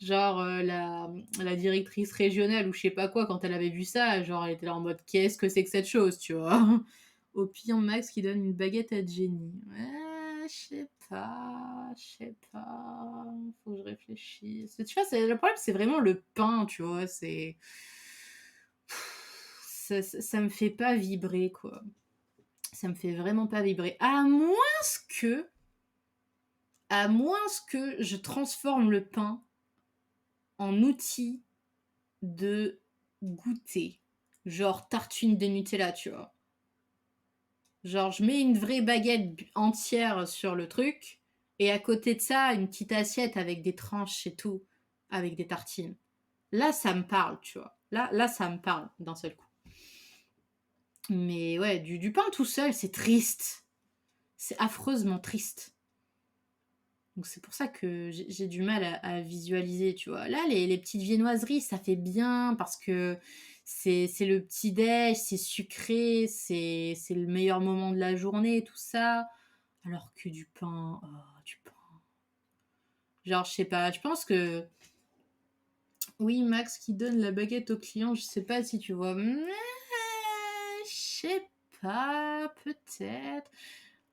[SPEAKER 1] Genre, la directrice régionale ou je sais pas quoi, quand elle avait vu ça, genre, elle était là en mode Qu'est-ce que c'est que cette chose, tu vois? Au pire, Max qui donne une baguette à Jenny. Ouais, je sais pas. je sais pas, faut que je réfléchisse. Tu vois, le problème, c'est vraiment le pain, tu vois, ça me fait pas vibrer, quoi. Ça me fait vraiment pas vibrer. Que, à moins que je transforme le pain en outil de goûter. Genre tartine de Nutella, tu vois. Genre, je mets une vraie baguette entière sur le truc, et à côté de ça, une petite assiette avec des tranches et tout, avec des tartines. Là, ça me parle, tu vois. Là, ça me parle d'un seul coup. Mais ouais, du pain tout seul, c'est triste. C'est affreusement triste. Donc c'est pour ça que j'ai du mal à visualiser, tu vois. Là, les petites viennoiseries, ça fait bien parce que c'est le petit déj, c'est sucré, c'est le meilleur moment de la journée, tout ça. Alors que du pain, oh, du pain. Genre, je sais pas, je pense que oui, Max qui donne la baguette au client, je sais pas si tu vois, mais je sais pas, peut-être.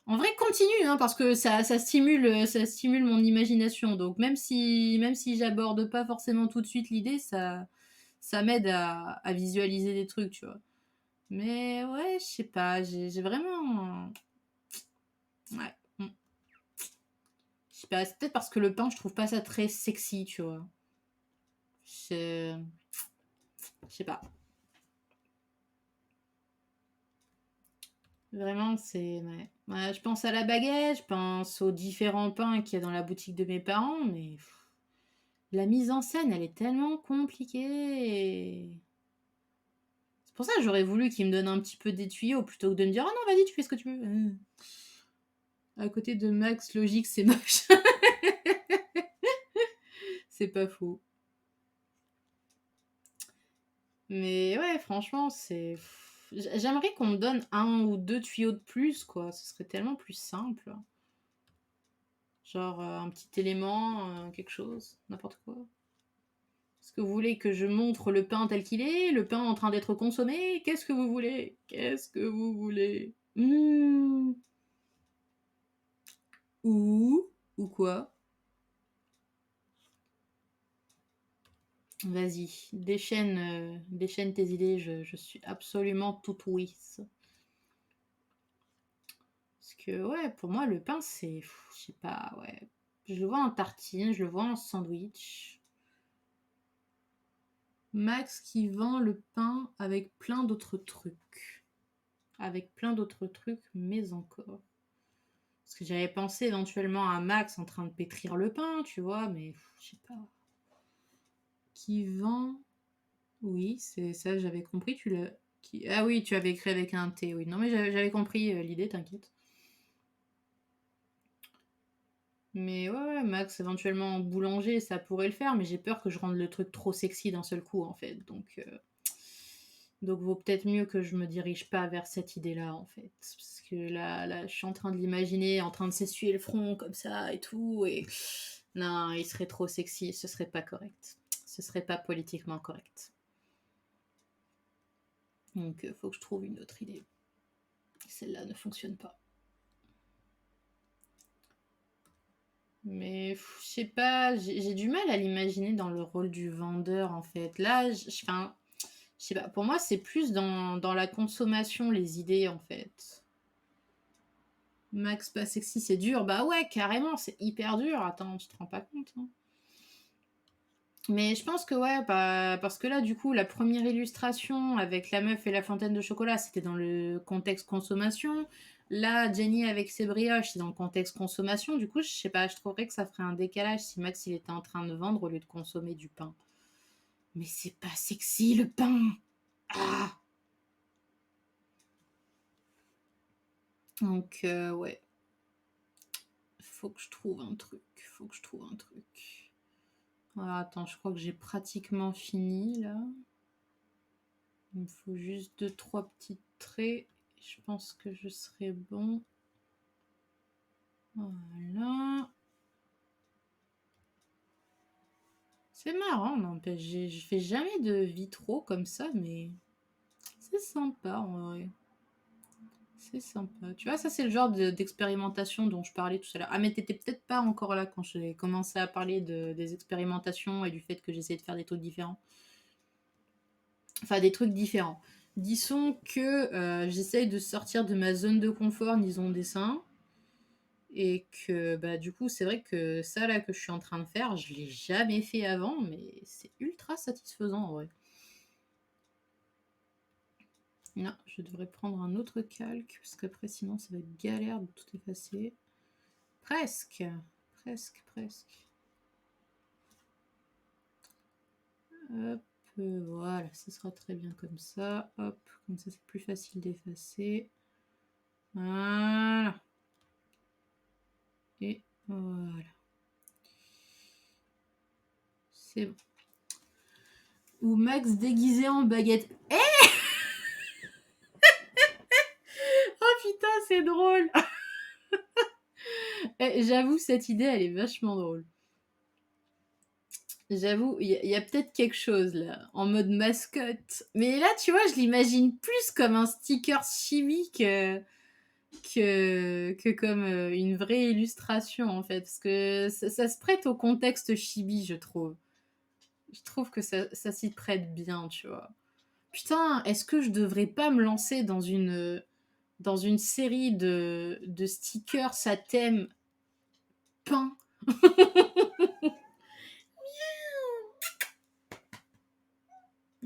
[SPEAKER 1] En vrai, continue, hein, parce que ça stimule mon imagination. Donc, même si j'aborde pas forcément tout de suite l'idée, ça m'aide à visualiser des trucs, tu vois. Mais ouais, je sais pas, j'ai vraiment. Ouais. Je sais pas, c'est peut-être parce que le pain, je trouve pas ça très sexy, tu vois. Je je sais pas. Vraiment, c'est. Ouais. Ouais, je pense à la baguette, je pense aux différents pains qu'il y a dans la boutique de mes parents, mais la mise en scène, elle est tellement compliquée. C'est pour ça que j'aurais voulu qu'ils me donnent un petit peu des tuyaux plutôt que de me dire: «Ah non, vas-y, tu fais ce que tu veux». À côté de Max, logique, c'est moche. C'est pas faux. Mais ouais, franchement, j'aimerais qu'on me donne un ou deux tuyaux de plus, quoi. Ce serait tellement plus simple. Genre un petit élément, quelque chose, n'importe quoi. Est-ce que vous voulez que je montre le pain tel qu'il est, le pain en train d'être consommé? Qu'est-ce que vous voulez? Qu'est-ce que vous voulez? Ou quoi? Vas-y, déchaîne tes idées, je suis absolument tout oui. Parce que, ouais, pour moi, le pain, je sais pas, ouais. Je le vois en tartine, je le vois en sandwich. Max qui vend le pain avec plein d'autres trucs. Avec plein d'autres trucs, mais encore. Parce que j'avais pensé éventuellement à Max en train de pétrir le pain, tu vois, mais je sais pas. Qui vend. Oui, c'est ça, j'avais compris, tu l'as. Ah oui, tu avais écrit avec un T, oui. Non, mais j'avais compris l'idée, t'inquiète. Mais ouais, Max, éventuellement en boulanger, ça pourrait le faire, mais j'ai peur que je rende le truc trop sexy d'un seul coup, en fait. Donc vaut peut-être mieux que je me dirige pas vers cette idée-là, en fait. Parce que là, je suis en train de l'imaginer, en train de s'essuyer le front comme ça et tout, et non, il serait trop sexy, ce serait pas correct. Ce serait pas politiquement correct. Donc faut que je trouve une autre idée. Celle-là ne fonctionne pas. Mais je sais pas, j'ai du mal à l'imaginer dans le rôle du vendeur en fait. Là, enfin, je sais pas, pour moi c'est plus dans la consommation les idées en fait. Max pas sexy, c'est dur. Bah ouais, carrément, c'est hyper dur. Attends, tu te rends pas compte, hein. Mais je pense que ouais, bah, parce que là, du coup, la première illustration avec la meuf et la fontaine de chocolat, c'était dans le contexte consommation. Là, Jenny avec ses brioches, c'est dans le contexte consommation. Du coup, je sais pas, je trouverais que ça ferait un décalage si Max il était en train de vendre au lieu de consommer du pain. Mais c'est pas sexy le pain. Ah. Donc ouais, faut que je trouve un truc. Faut que je trouve un truc. Voilà, attends, je crois que j'ai pratiquement fini là. Il me faut juste 2-3 petits traits. Je pense que je serai bon. Voilà. C'est marrant, n'empêche. Je fais jamais de vitraux comme ça, mais c'est sympa en vrai. C'est sympa. Tu vois, ça, c'est le genre d'expérimentation dont je parlais tout à l'heure. Ah, mais t'étais peut-être pas encore là quand j'ai commencé à parler des expérimentations et du fait que j'essayais de faire des trucs différents. Enfin, des trucs différents. Disons que j'essaye de sortir de ma zone de confort, disons, dessin. Et que, bah, du coup, c'est vrai que ça, là, que je suis en train de faire, je l'ai jamais fait avant, mais c'est ultra satisfaisant, en vrai. Non, je devrais prendre un autre calque, parce qu'après, sinon, ça va être galère de tout effacer. Presque, presque, presque. Hop, voilà, ce sera très bien comme ça. Hop, comme ça, c'est plus facile d'effacer. Voilà. Et voilà. C'est bon. Ou Max déguisé en baguette. Oh putain, c'est drôle. J'avoue, cette idée, elle est vachement drôle. J'avoue, il y a peut-être quelque chose là, en mode mascotte. Mais là, tu vois, je l'imagine plus comme un sticker chimique que comme une vraie illustration en fait. Parce que ça se prête au contexte chibi, je trouve. Je trouve que ça s'y prête bien, tu vois. Putain, est-ce que je devrais pas me lancer dans une série de stickers à thème peint?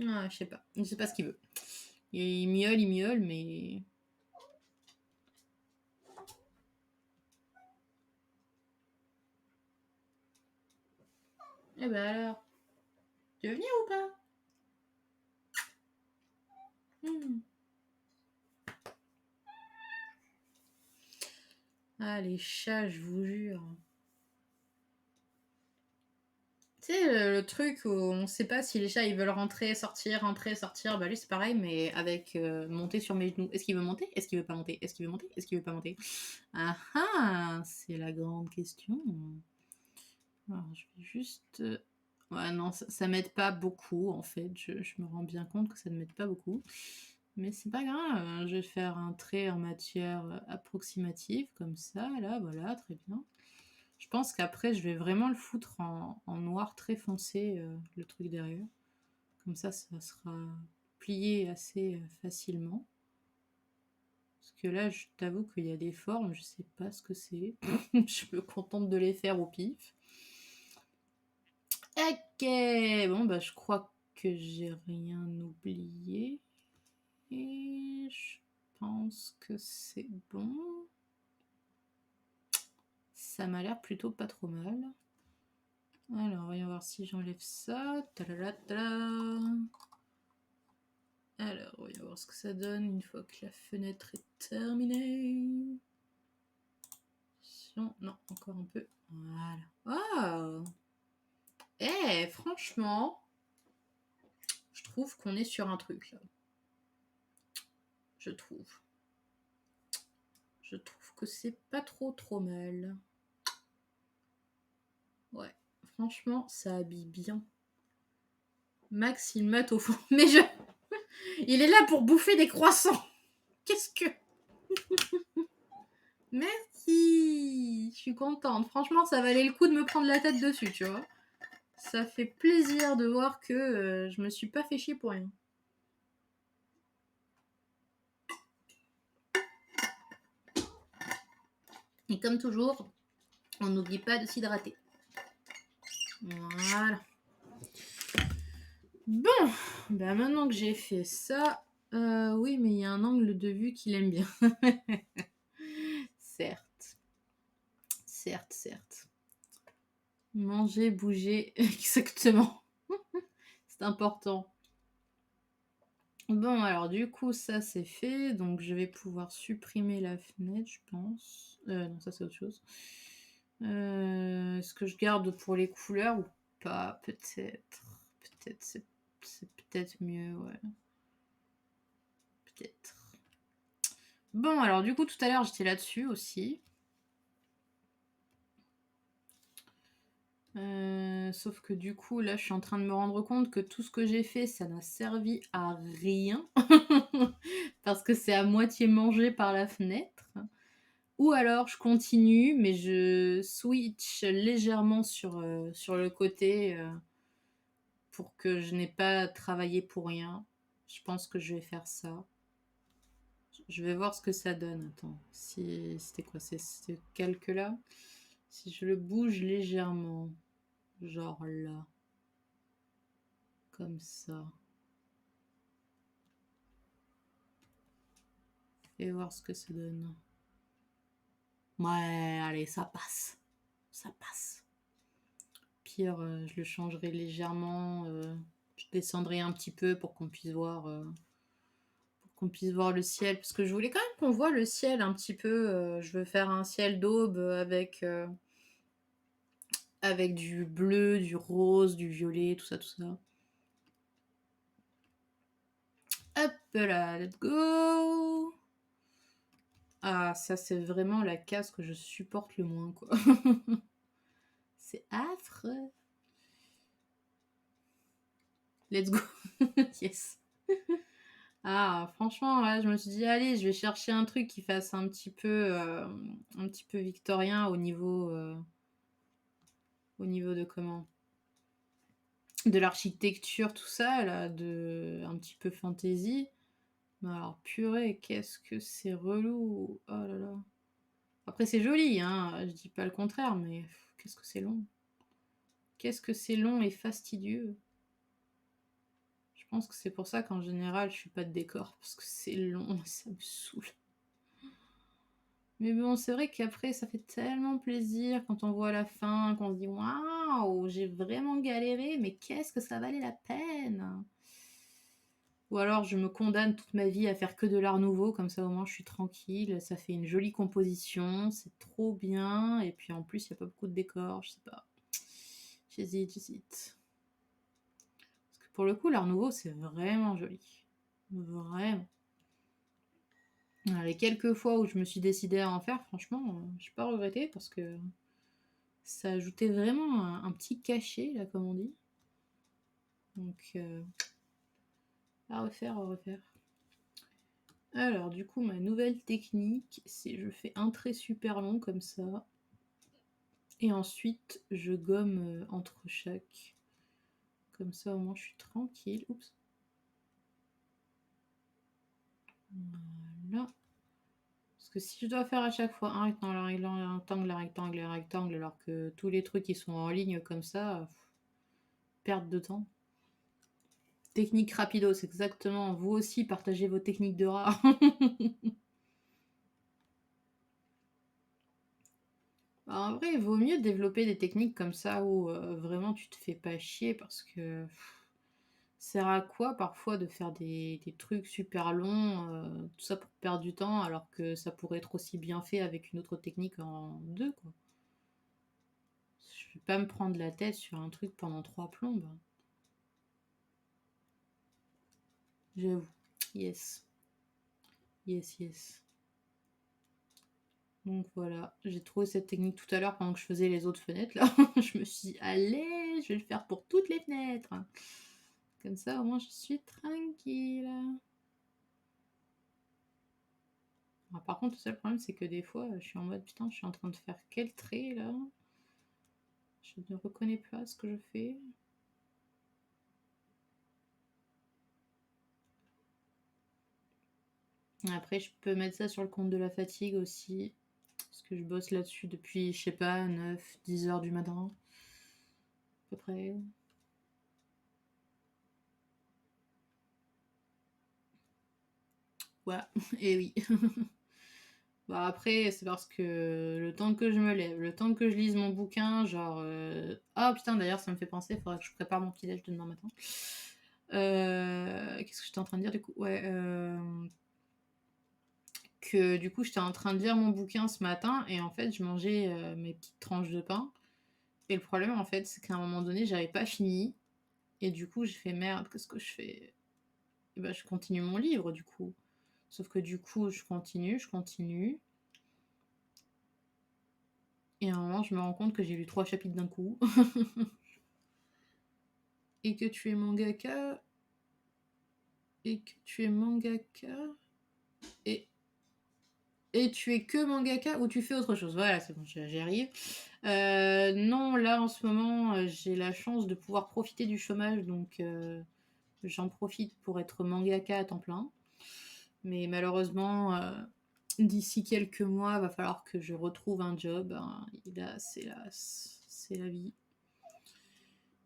[SPEAKER 1] Ah, je sais pas. Je sais pas ce qu'il veut. Il miaule, mais... Eh ben alors, tu veux venir ou pas? Ah, les chats, je vous jure. Tu sais, le truc où on sait pas si les chats ils veulent rentrer, sortir, bah lui c'est pareil, mais avec monter sur mes genoux. Est-ce qu'il veut monter? Est-ce qu'il veut pas monter? Est-ce qu'il veut monter? Est-ce qu'il veut pas monter? Ah ah, c'est la grande question. Alors, je vais juste. Ouais, non, ça m'aide pas beaucoup en fait. Je me rends bien compte que ça ne m'aide pas beaucoup. Mais c'est pas grave, je vais faire un trait en matière approximative, comme ça, là, voilà, très bien. Je pense qu'après, je vais vraiment le foutre en noir très foncé, le truc derrière. Comme ça sera plié assez facilement. Parce que là, je t'avoue qu'il y a des formes, je sais pas ce que c'est. Je me contente de les faire au pif. Ok, bon, bah, je crois que j'ai rien oublié. Et je pense que c'est bon. Ça m'a l'air plutôt pas trop mal. Alors, voyons voir si j'enlève ça. Tadala. Alors, voyons voir ce que ça donne une fois que la fenêtre est terminée. Non, encore un peu. Voilà. Oh! Eh, franchement, je trouve qu'on est sur un truc là. Je trouve. Je trouve que c'est pas trop mal. Ouais, franchement, ça habille bien. Max, il mate au fond. Mais il est là pour bouffer des croissants. Qu'est-ce que... Merci. Je suis contente. Franchement, ça valait le coup de me prendre la tête dessus, tu vois. Ça fait plaisir de voir que je me suis pas fait chier pour rien. Et comme toujours, on n'oublie pas de s'hydrater. Voilà. Bon, bah maintenant que j'ai fait ça, oui, mais il y a un angle de vue qu'il aime bien. Certes. Certes. Manger, bouger, exactement. C'est important. Bon, alors du coup, ça c'est fait. Donc je vais pouvoir supprimer la fenêtre, je pense. Non, ça c'est autre chose. Est-ce que je garde pour les couleurs ou pas? Peut-être. Peut-être, c'est peut-être mieux, ouais. Peut-être. Bon, alors du coup, tout à l'heure, j'étais là-dessus aussi. Sauf que du coup, là, je suis en train de me rendre compte que tout ce que j'ai fait, ça n'a servi à rien. parce que c'est à moitié mangé par la fenêtre. Ou alors je continue, mais je switch légèrement sur le côté, pour que je n'ai pas travaillé pour rien. Je pense que je vais faire ça. Je vais voir ce que ça donne. Attends, si c'était quoi? C'est ce calque-là? Si je le bouge légèrement, genre là, comme ça. Et voir ce que ça donne. Ouais, allez, ça passe. Ça passe. Pire, je le changerai légèrement. Je descendrai un petit peu pour qu'on puisse voir le ciel. Parce que je voulais quand même qu'on voit le ciel un petit peu. Je veux faire un ciel d'aube avec du bleu, du rose, du violet, tout ça, tout ça. Hop là, let's go! Ah, ça, c'est vraiment la case que je supporte le moins, quoi. C'est affreux. Let's go. Yes. Ah, franchement, ouais, je me suis dit, allez, je vais chercher un truc qui fasse un petit peu victorien au niveau de comment? De l'architecture, tout ça, là, un petit peu fantasy. Mais alors, purée, qu'est-ce que c'est relou. Oh là là. Après, c'est joli, hein, je dis pas le contraire, mais qu'est-ce que c'est long. Qu'est-ce que c'est long et fastidieux. Je pense que c'est pour ça qu'en général, je suis pas de décor, parce que c'est long, ça me saoule. Mais bon, c'est vrai qu'après, ça fait tellement plaisir quand on voit la fin, qu'on se dit waouh, j'ai vraiment galéré, mais qu'est-ce que ça valait la peine? Ou alors je me condamne toute ma vie à faire que de l'art nouveau, comme ça au moins je suis tranquille, ça fait une jolie composition, c'est trop bien, et puis en plus il n'y a pas beaucoup de décors, je sais pas. J'hésite. Parce que pour le coup, l'art nouveau c'est vraiment joli. Vraiment. Les quelques fois où je me suis décidée à en faire, franchement, je n'ai pas regretté parce que ça ajoutait vraiment un petit cachet, là, comme on dit. Donc, à refaire, à refaire. Alors, du coup, ma nouvelle technique, c'est je fais un trait super long comme ça. Et ensuite, je gomme entre chaque. Comme ça, au moins, je suis tranquille. Oups. Voilà. Parce que si je dois faire à chaque fois un rectangle, un rectangle, un rectangle, un rectangle, alors que tous les trucs qui sont en ligne comme ça, perte de temps. Technique rapido, c'est exactement. Vous aussi, partagez vos techniques de rat. En vrai, il vaut mieux développer des techniques comme ça où vraiment tu te fais pas chier parce que sert à quoi parfois de faire des trucs super longs, tout ça pour perdre du temps alors que ça pourrait être aussi bien fait avec une autre technique en deux, quoi. Je vais pas me prendre la tête sur un truc pendant 3 plombes. J'avoue. Yes. Yes, yes. Donc voilà, j'ai trouvé cette technique tout à l'heure pendant que je faisais les autres fenêtres là. Je me suis dit, allez, je vais le faire pour toutes les fenêtres. Comme ça, au moins, je suis tranquille. Alors, par contre, le seul problème, c'est que des fois, je suis en mode, putain, je suis en train de faire quel trait là? Je ne reconnais pas ce que je fais. Après, je peux mettre ça sur le compte de la fatigue aussi. Parce que je bosse là-dessus depuis, je sais pas, 9-10 heures du matin. À peu près. Ouais, et oui. Bah après, c'est parce que le temps que je me lève, le temps que je lise mon bouquin, genre... Ah putain, d'ailleurs, ça me fait penser, il faudrait que je prépare mon petit déj de demain matin. Qu'est-ce que j'étais en train de dire du coup? Ouais, que du coup, j'étais en train de lire mon bouquin ce matin et en fait, je mangeais mes petites tranches de pain. Et le problème, en fait, c'est qu'à un moment donné, j'avais pas fini. Et du coup, j'ai fait merde, qu'est-ce que je fais? Et bah, je continue mon livre du coup. Sauf que du coup, je continue. Et à un moment, je me rends compte que j'ai lu 3 chapitres d'un coup. Et que tu es mangaka. Et que tu es mangaka. Et et tu es que mangaka ou tu fais autre chose? Voilà, c'est bon, j'y arrive. Non, là, en ce moment, j'ai la chance de pouvoir profiter du chômage, donc j'en profite pour être mangaka à temps plein. Mais malheureusement, d'ici quelques mois, va falloir que je retrouve un job, hein, hélas, c'est la vie.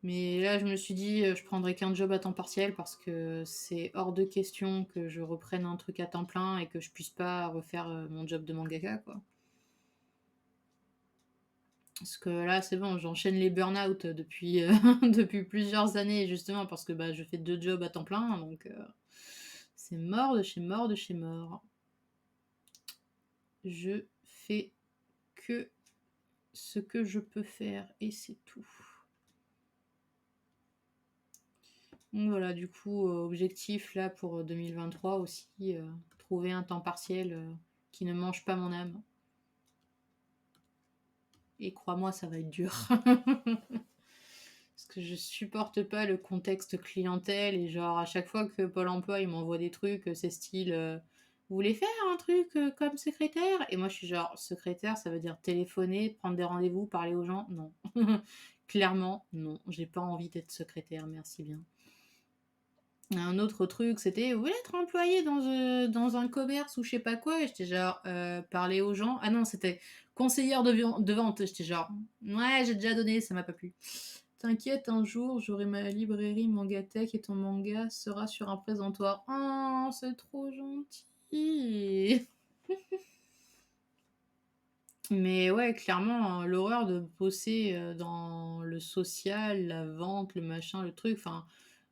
[SPEAKER 1] Mais là, je me suis dit, je prendrai qu'un job à temps partiel parce que c'est hors de question que je reprenne un truc à temps plein et que je puisse pas refaire, mon job de mangaka, quoi. Parce que là, c'est bon, j'enchaîne les burn-out depuis, depuis plusieurs années justement parce que, bah, je fais 2 jobs à temps plein donc c'est mort de chez mort de chez mort. Je fais que ce que je peux faire et c'est tout. Donc voilà, du coup, objectif là pour 2023 aussi, trouver un temps partiel qui ne mange pas mon âme. Et crois-moi, ça va être dur. Parce que je supporte pas le contexte clientèle et genre à chaque fois que Pôle emploi il m'envoie des trucs, c'est style vous voulez faire un truc comme secrétaire? Et moi je suis genre secrétaire, ça veut dire téléphoner, prendre des rendez-vous, parler aux gens? Non. Clairement, non. J'ai pas envie d'être secrétaire, merci bien. Un autre truc, c'était vous voulez être employé dans un commerce ou je sais pas quoi? Et j'étais genre parler aux gens. Ah non, c'était conseillère de vente. J'étais genre ouais, j'ai déjà donné, ça m'a pas plu. T'inquiète, un jour, j'aurai ma librairie Mangatech et ton manga sera sur un présentoir. Oh, c'est trop gentil. Mais ouais, clairement, l'horreur de bosser dans le social, la vente, le machin, le truc. Enfin,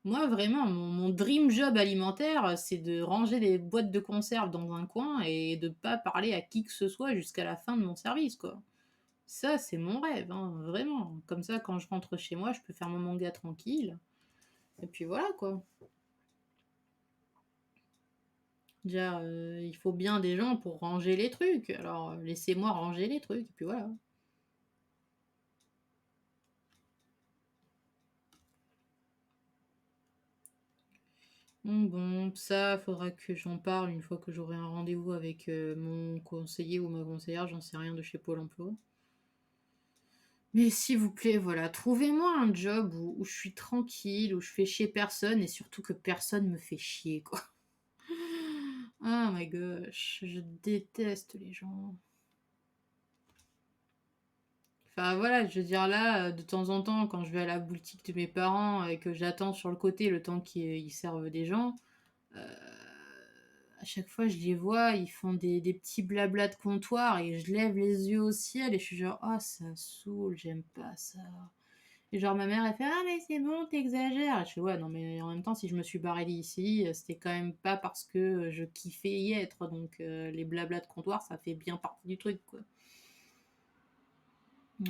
[SPEAKER 1] moi, vraiment, mon dream job alimentaire, c'est de ranger des boîtes de conserve dans un coin et de pas parler à qui que ce soit jusqu'à la fin de mon service, quoi. Ça, c'est mon rêve, hein, vraiment. Comme ça, quand je rentre chez moi, je peux faire mon manga tranquille. Et puis voilà, quoi. Déjà, il faut bien des gens pour ranger les trucs. Alors, laissez-moi ranger les trucs, et puis voilà. Bon, ça, faudra que j'en parle une fois que j'aurai un rendez-vous avec mon conseiller ou ma conseillère, j'en sais rien de chez Pôle emploi. Mais s'il vous plaît, voilà, trouvez-moi un job où je suis tranquille, où je fais chier personne et surtout que personne me fait chier, quoi. Oh my gosh, je déteste les gens. Enfin voilà, je veux dire là, de temps en temps, quand je vais à la boutique de mes parents et que j'attends sur le côté le temps qu'ils servent des gens, heu, à chaque fois je les vois, ils font des petits blablas de comptoir et je lève les yeux au ciel et je suis genre: «Ah ça saoule, j'aime pas ça». Et genre ma mère elle fait: «Ah mais c'est bon, tu exagères». Et je fais: «Ouais, non mais en même temps si je me suis barrée d'ici, c'était quand même pas parce que, je kiffais y être donc les blablas de comptoir ça fait bien partie du truc, quoi».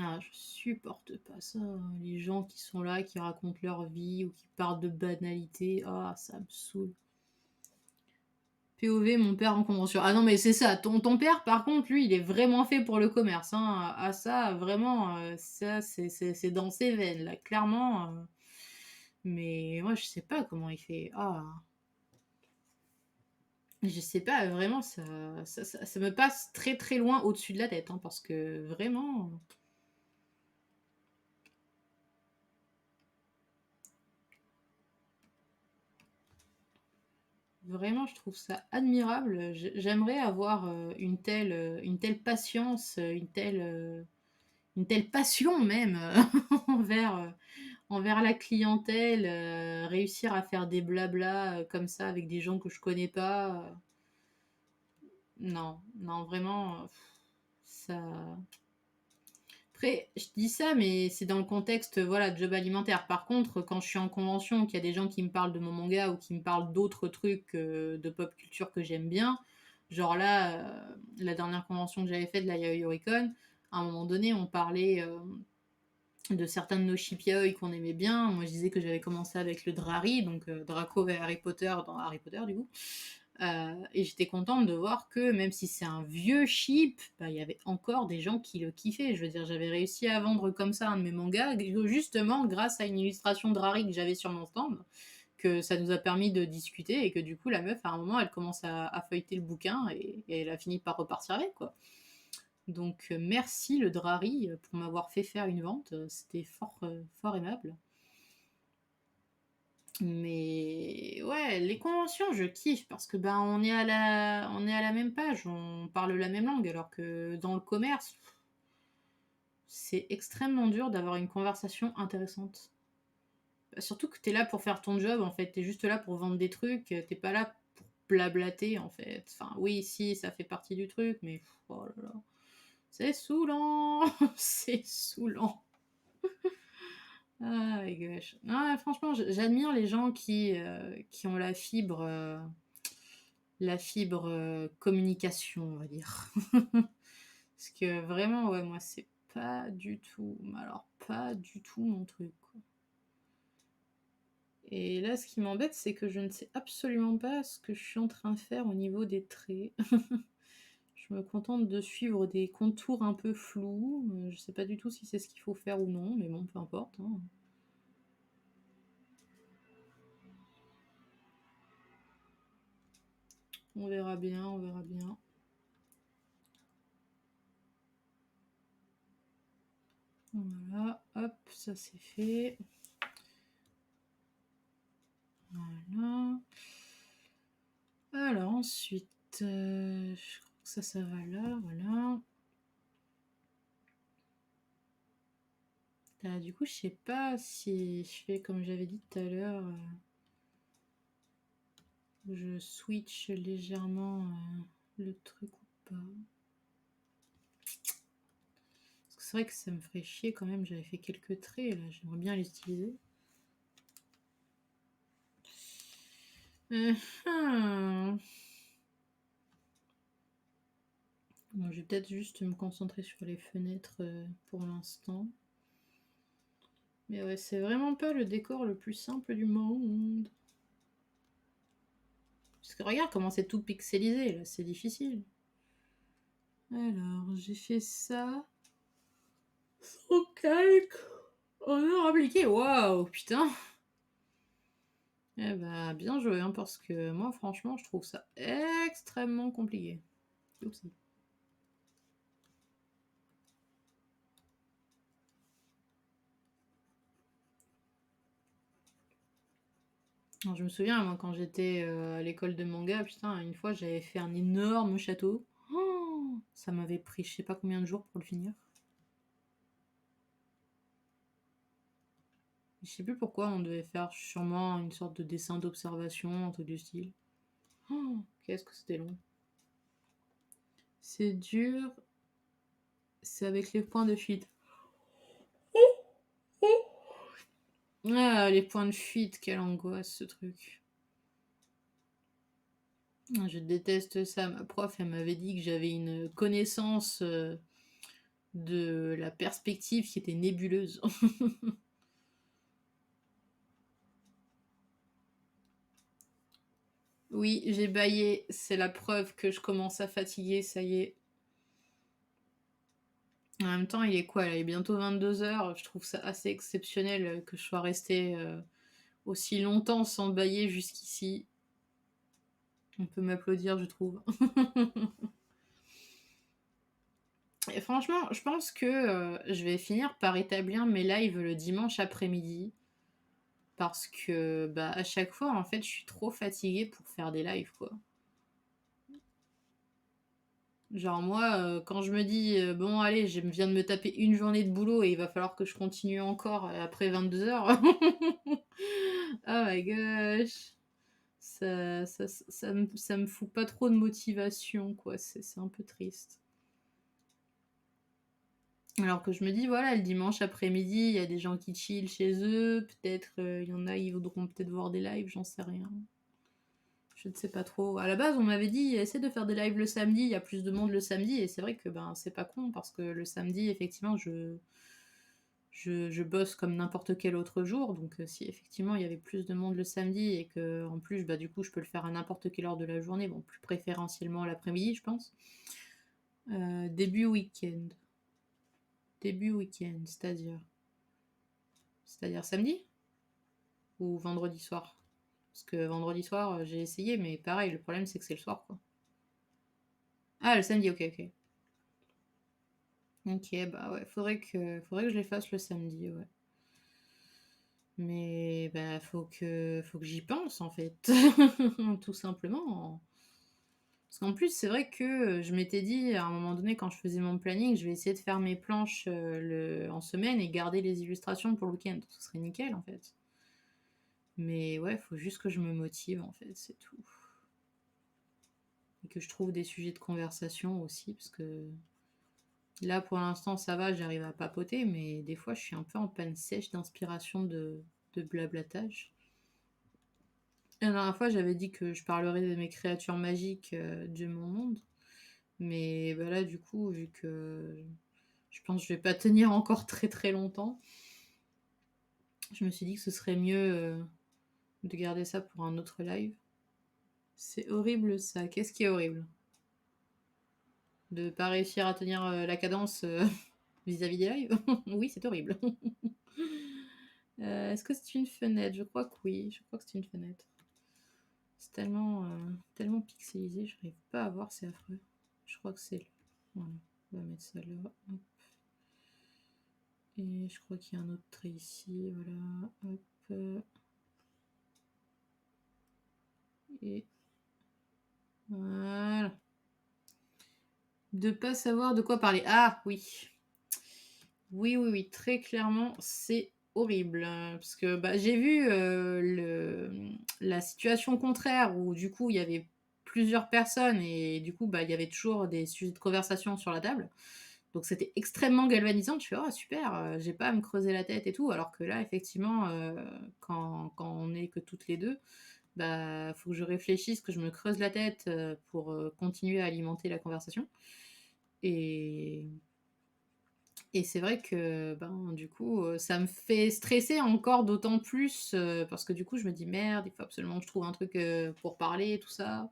[SPEAKER 1] Ah, je supporte pas ça, les gens qui sont là, qui racontent leur vie ou qui parlent de banalités. Ah, ça me saoule. POV, mon père en convention. Ah non, mais c'est ça. Ton père, par contre, lui, il est vraiment fait pour le commerce, hein. Ah, ça, vraiment, ça, c'est dans ses veines, là, clairement. Mais moi, je sais pas comment il fait. Ah, je sais pas, vraiment, ça me passe très très loin au-dessus de la tête, hein, parce que vraiment. Vraiment, je trouve ça admirable. J'aimerais avoir une telle patience, une telle passion même envers, envers la clientèle, réussir à faire des blablas comme ça avec des gens que je connais pas. Non, non, vraiment, ça. Après, je dis ça, mais c'est dans le contexte, voilà, de job alimentaire. Par contre, quand je suis en convention, qu'il y a des gens qui me parlent de mon manga ou qui me parlent d'autres trucs de pop culture que j'aime bien, genre là, la dernière convention que j'avais faite, la Yaoi Oricon, à un moment donné, on parlait de certains de nos ship yaoi qu'on aimait bien. Moi, je disais que j'avais commencé avec le Drari, donc Draco et Harry Potter dans Harry Potter, du coup. Et j'étais contente de voir que même si c'est un vieux chip, bah, il y avait encore des gens qui le kiffaient. Je veux dire, j'avais réussi à vendre comme ça un de mes mangas, justement grâce à une illustration de Rari que j'avais sur mon stand, que ça nous a permis de discuter et que du coup, la meuf, à un moment, elle commence à feuilleter le bouquin et elle a fini par repartir avec, quoi. Donc, merci le Drari pour m'avoir fait faire une vente. C'était fort aimable. Mais ouais, les conventions, je kiffe parce que ben on est à la même page, on parle la même langue, alors que dans le commerce, c'est extrêmement dur d'avoir une conversation intéressante. Bah, surtout que t'es là pour faire ton job, en fait, t'es juste là pour vendre des trucs, t'es pas là pour blablater, en fait. Enfin, oui, si, ça fait partie du truc, mais oh là là, c'est saoulant, c'est saoulant. Ah my gosh. Non, franchement, j'admire les gens qui ont la fibre communication, on va dire. Parce que vraiment, ouais, moi, c'est pas du tout, mais alors pas du tout mon truc, quoi. Et là, ce qui m'embête, c'est que je ne sais absolument pas ce que je suis en train de faire au niveau des traits. Je me contente de suivre des contours un peu flous. Je sais pas du tout si c'est ce qu'il faut faire ou non, mais bon, peu importe, hein. On verra bien, on verra bien. Voilà, hop, ça c'est fait. Voilà. Alors ensuite, je crois que ça va là, voilà. Là, du coup, je sais pas si je fais comme j'avais dit tout à l'heure, je switch légèrement le truc ou pas. Parce que c'est vrai que ça me ferait chier quand même, j'avais fait quelques traits là, j'aimerais bien les utiliser. Bon, je vais peut-être juste me concentrer sur les fenêtres pour l'instant. Mais ouais, c'est vraiment pas le décor le plus simple du monde. Parce que regarde comment c'est tout pixelisé, là, c'est difficile. Alors, j'ai fait ça. Sans calque. En heure appliquée, waouh, putain. Eh ben, bien joué, hein, parce que moi, franchement, je trouve ça extrêmement compliqué. Oupsie. Alors, je me souviens, moi, quand j'étais à l'école de manga, putain, une fois, j'avais fait un énorme château. Oh, ça m'avait pris je sais pas combien de jours pour le finir. Je sais plus pourquoi on devait faire sûrement une sorte de dessin d'observation, un truc du style. Oh, qu'est-ce que c'était long. C'est dur. C'est avec les points de fuite. Ah, les points de fuite, quelle angoisse ce truc. Ah, je déteste ça. Ma prof, elle m'avait dit que j'avais une connaissance de la perspective qui était nébuleuse. Oui, j'ai baillé. C'est la preuve que je commence à fatiguer, ça y est. En même temps, il est quoi là? Il est bientôt 22 h. Je trouve ça assez exceptionnel que je sois restée aussi longtemps sans bailler jusqu'ici. On peut m'applaudir, je trouve. Et franchement, je pense que je vais finir par établir mes lives le dimanche après-midi. Parce que bah, à chaque fois, en fait, je suis trop fatiguée pour faire des lives, quoi. Genre moi, quand je me dis bon allez, je viens de me taper une journée de boulot et il va falloir que je continue encore après 22 h. Oh my gosh. Ça me fout pas trop de motivation, quoi. C'est un peu triste. Alors que je me dis, voilà, le dimanche après-midi, il y a des gens qui chillent chez eux. Peut-être il y en a, ils voudront peut-être voir des lives, j'en sais rien. Je ne sais pas trop. À la base, on m'avait dit, essaie de faire des lives le samedi, il y a plus de monde le samedi. Et c'est vrai que ben, c'est pas con, parce que le samedi, effectivement, je bosse comme n'importe quel autre jour. Donc si effectivement il y avait plus de monde le samedi et que en plus, bah, du coup, je peux le faire à n'importe quelle heure de la journée, bon, plus préférentiellement l'après-midi, je pense. Début week-end. Début week-end, c'est-à-dire samedi ou vendredi soir? Parce que vendredi soir, j'ai essayé, mais pareil, le problème c'est que c'est le soir, quoi. Ah, le samedi, ok, ok. Ok, bah ouais, faudrait que je les fasse le samedi, ouais. Mais bah faut que j'y pense en fait, tout simplement. Parce qu'en plus, c'est vrai que je m'étais dit à un moment donné quand je faisais mon planning, je vais essayer de faire mes planches en semaine et garder les illustrations pour le week-end. Ce serait nickel en fait. Mais ouais, faut juste que je me motive en fait, c'est tout. Et que je trouve des sujets de conversation aussi, parce que là pour l'instant ça va, j'arrive à papoter, mais des fois je suis un peu en panne sèche d'inspiration de blablatage. La dernière fois, j'avais dit que je parlerais de mes créatures magiques de mon monde. Mais bah là, du coup, vu que je pense que je vais pas tenir encore très très longtemps, je me suis dit que ce serait mieux de garder ça pour un autre live. C'est horrible ça. Qu'est-ce qui est horrible? De pas réussir à tenir la cadence vis-à-vis des lives? Oui, c'est horrible. Est-ce que c'est une fenêtre? Je crois que oui. Je crois que c'est une fenêtre. C'est tellement pixelisé, je n'arrive pas à voir, c'est affreux. Je crois que c'est... Voilà, on va mettre ça là. Hop. Et je crois qu'il y a un autre trait ici, voilà. Hop. Et voilà. De pas savoir de quoi parler. Ah oui. Oui, oui, oui, très clairement, c'est horrible. Parce que bah, j'ai vu la situation contraire où du coup il y avait plusieurs personnes et du coup bah, il y avait toujours des sujets de conversation sur la table. Donc c'était extrêmement galvanisant. Je fais, oh super, j'ai pas à me creuser la tête et tout. Alors que là, effectivement, quand on est que toutes les deux, bah faut que je réfléchisse, que je me creuse la tête pour continuer à alimenter la conversation. Et c'est vrai que, ben, du coup, ça me fait stresser encore d'autant plus, parce que du coup, je me dis: «Merde, il faut absolument que je trouve un truc, pour parler, tout ça».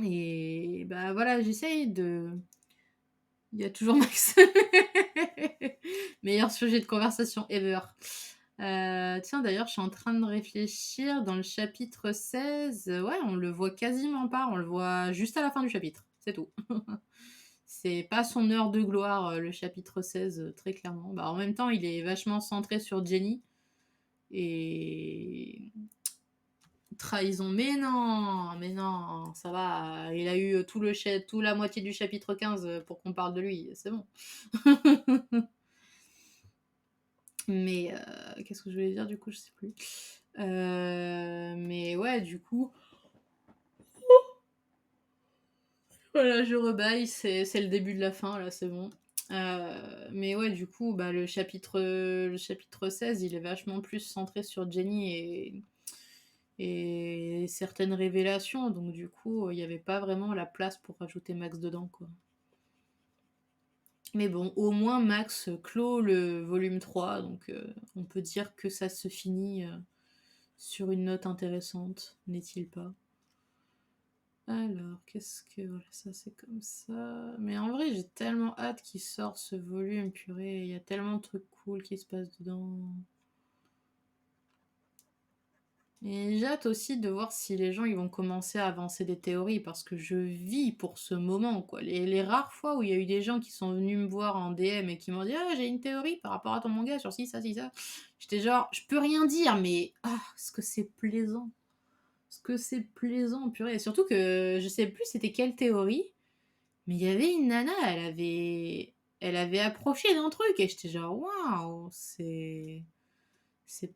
[SPEAKER 1] Et bah, voilà, j'essaye de il y a toujours Max. Meilleur sujet de conversation ever. Tiens, d'ailleurs, je suis en train de réfléchir, dans le chapitre 16, ouais, on le voit quasiment pas, on le voit juste à la fin du chapitre, c'est tout. C'est pas son heure de gloire, le chapitre 16, très clairement. Bah, en même temps, il est vachement centré sur Jenny et trahison. Mais non, ça va, il a eu tout la moitié du chapitre 15 pour qu'on parle de lui, c'est bon. Mais qu'est-ce que je voulais dire du coup, je sais plus. Mais ouais, du coup, voilà, je rebaille, c'est le début de la fin, là, c'est bon. Mais ouais, du coup, bah, le chapitre 16, il est vachement plus centré sur Jenny et certaines révélations, donc du coup, il n'y avait pas vraiment la place pour rajouter Max dedans, quoi. Mais bon, au moins Max clôt le volume 3, donc on peut dire que ça se finit sur une note intéressante, n'est-il pas? Alors, qu'est-ce que... Voilà, ça c'est comme ça. Mais en vrai, j'ai tellement hâte qu'il sorte ce volume, purée. Il y a tellement de trucs cool qui se passent dedans. Et j'ai hâte aussi de voir si les gens ils vont commencer à avancer des théories, parce que je vis pour ce moment, quoi. Les rares fois où il y a eu des gens qui sont venus me voir en DM et qui m'ont dit «Ah, j'ai une théorie par rapport à ton manga sur ci, ça, ci, ça». J'étais genre, je peux rien dire, mais ah, est-ce que c'est plaisant. Est-ce que c'est plaisant, purée. Et surtout que je sais plus c'était quelle théorie. Mais il y avait une nana, elle avait approché d'un truc et j'étais genre waouh, c'est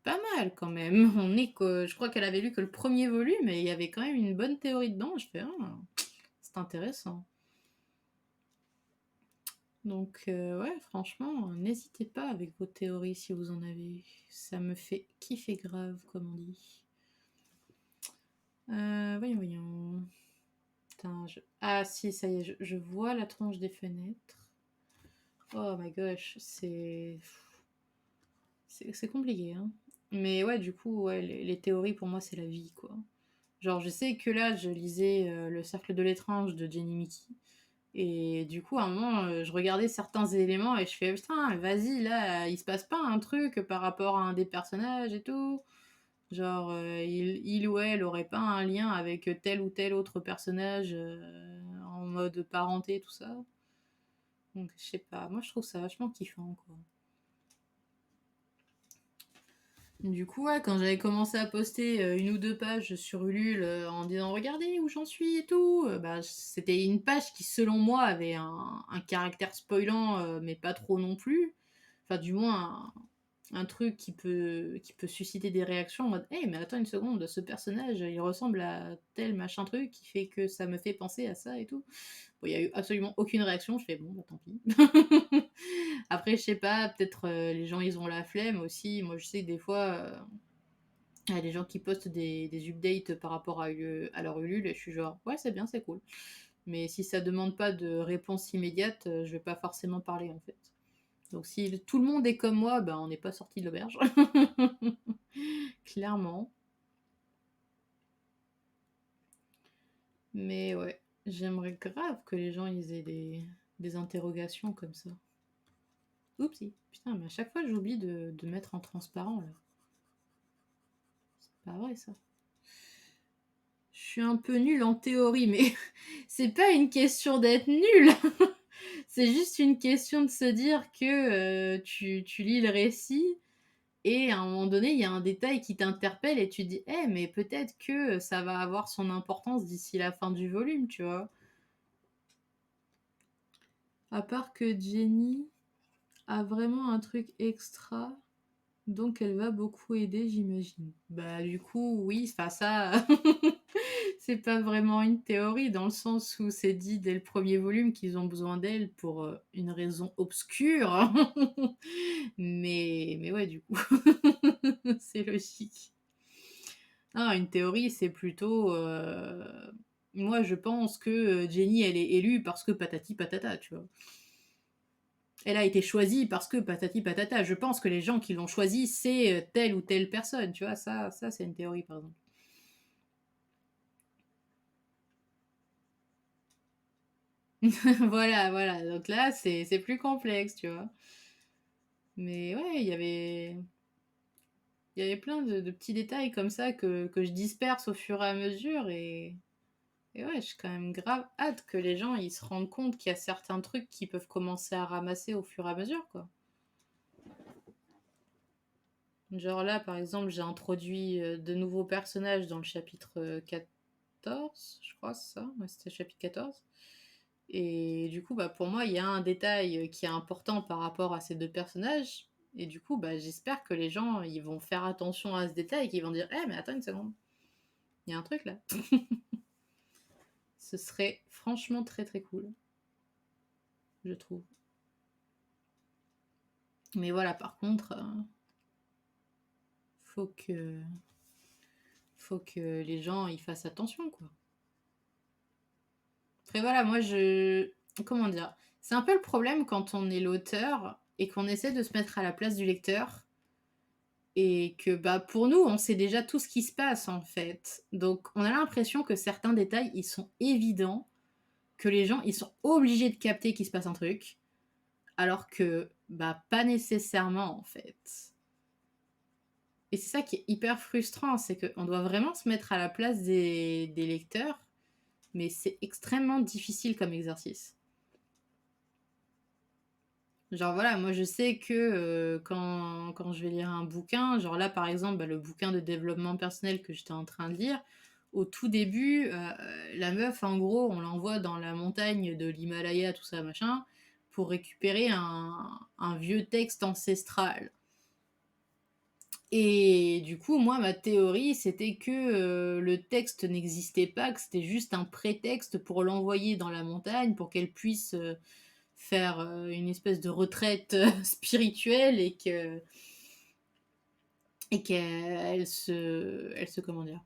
[SPEAKER 1] pas mal quand même. Je crois qu'elle avait lu que le premier volume et il y avait quand même une bonne théorie dedans. Je fais ah, c'est intéressant. Donc ouais, franchement, n'hésitez pas avec vos théories si vous en avez. Ça me fait kiffer grave, comme on dit. Voyons, voyons. Putain, ah si, ça y est, je vois la tronche des fenêtres. Oh my gosh, c'est compliqué, hein. Mais ouais, du coup, ouais, les théories pour moi, c'est la vie, quoi. Genre, je sais que là, je lisais Le Cercle de l'étrange de Jenny Mickey. Et du coup, à un moment, je regardais certains éléments et je fais putain, vas-y, là, il se passe pas un truc par rapport à un des personnages et tout. Genre, il ou elle aurait pas un lien avec tel ou tel autre personnage en mode parenté, tout ça. Donc, je sais pas, moi je trouve ça vachement kiffant, quoi. Du coup, ouais, quand j'avais commencé à poster une ou deux pages sur Ulule en disant regardez où j'en suis et tout, bah, c'était une page qui, selon moi, avait un caractère spoilant, mais pas trop non plus. Enfin, du moins, un truc qui peut susciter des réactions en mode hey, mais attends une seconde, ce personnage il ressemble à tel machin truc qui fait que ça me fait penser à ça et tout. Bon, il y a eu absolument aucune réaction, je fais bon, bah tant pis. Après, je sais pas, peut-être les gens ils ont la flemme aussi. Moi je sais que des fois, il y a des gens qui postent des updates par rapport à leur Ulule et je suis genre ouais, c'est bien, c'est cool. Mais si ça demande pas de réponse immédiate, je vais pas forcément parler en fait. Donc si tout le monde est comme moi, ben on n'est pas sorti de l'auberge. Clairement. Mais ouais, j'aimerais grave que les gens ils aient des interrogations comme ça. Oupsie. Putain, mais à chaque fois j'oublie de mettre en transparent là. C'est pas vrai ça. Je suis un peu nulle en théorie, mais c'est pas une question d'être nulle. C'est juste une question de se dire que tu lis le récit et à un moment donné, il y a un détail qui t'interpelle et tu te dis, eh, mais peut-être que ça va avoir son importance d'ici la fin du volume, tu vois. À part que Jenny a vraiment un truc extra, donc elle va beaucoup aider, j'imagine. Bah, du coup, oui, enfin ça, c'est pas vraiment une théorie dans le sens où c'est dit dès le premier volume qu'ils ont besoin d'elle pour une raison obscure. Mais ouais, du coup, c'est logique. Ah, une théorie, c'est plutôt. Moi, je pense que Jenny, elle est élue parce que patati patata, tu vois. Elle a été choisie parce que patati patata. Je pense que les gens qui l'ont choisie, c'est telle ou telle personne, tu vois. Ça c'est une théorie, par exemple. Voilà, voilà. Donc là, c'est plus complexe, tu vois. Mais ouais, il y avait plein de petits détails comme ça que je disperse au fur et à mesure et ouais, j'ai quand même grave hâte que les gens ils se rendent compte qu'il y a certains trucs qu'ils peuvent commencer à ramasser au fur et à mesure, quoi. Genre là, par exemple, j'ai introduit de nouveaux personnages dans le chapitre 14, je crois, c'est ça? Ouais, c'était le chapitre 14. Et du coup, bah, pour moi, il y a un détail qui est important par rapport à ces deux personnages. Et du coup, bah, j'espère que les gens ils vont faire attention à ce détail et qu'ils vont dire eh, mais attends une seconde, il y a un truc là. Ce serait franchement très très cool, je trouve. Mais voilà, par contre, faut que, faut que les gens ils fassent attention, quoi. Après voilà, moi je... Comment dire? C'est un peu le problème quand on est l'auteur et qu'on essaie de se mettre à la place du lecteur et que bah pour nous, on sait déjà tout ce qui se passe en fait. Donc on a l'impression que certains détails, ils sont évidents, que les gens, ils sont obligés de capter qu'il se passe un truc, alors que bah pas nécessairement en fait. Et c'est ça qui est hyper frustrant, c'est qu'on doit vraiment se mettre à la place des lecteurs, mais c'est extrêmement difficile comme exercice. Genre voilà, moi je sais que quand je vais lire un bouquin, genre là par exemple, bah, le bouquin de développement personnel que j'étais en train de lire, au tout début, la meuf en gros, on l'envoie dans la montagne de l'Himalaya, tout ça machin, pour récupérer un vieux texte ancestral. Et du coup, moi, ma théorie, c'était que le texte n'existait pas, que c'était juste un prétexte pour l'envoyer dans la montagne, pour qu'elle puisse faire une espèce de retraite spirituelle et qu'elle se comment dire,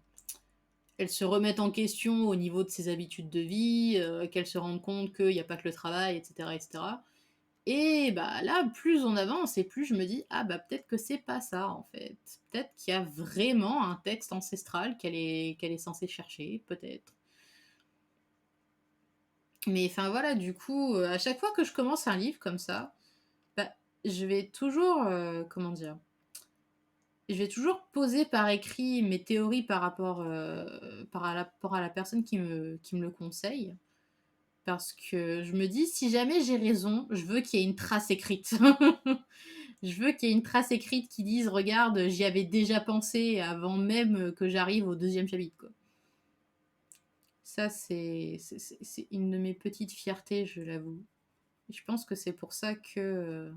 [SPEAKER 1] elle se remette en question au niveau de ses habitudes de vie, qu'elle se rende compte qu'il n'y a pas que le travail, etc., etc. Et bah là, plus on avance et plus je me dis ah bah peut-être que c'est pas ça en fait. Peut-être qu'il y a vraiment un texte ancestral qu'elle est censée chercher, peut-être. Mais enfin voilà, du coup, à chaque fois que je commence un livre comme ça, bah, je vais toujours comment dire? je vais toujours poser par écrit mes théories par rapport à la personne qui me le conseille. Parce que je me dis: «Si jamais j'ai raison, je veux qu'il y ait une trace écrite». Je veux qu'il y ait une trace écrite qui dise: «Regarde, j'y avais déjà pensé avant même, que j'arrive au deuxième chapitre», quoi. Ça, c'est une de mes petites fiertés, je l'avoue. Je pense que c'est pour ça que,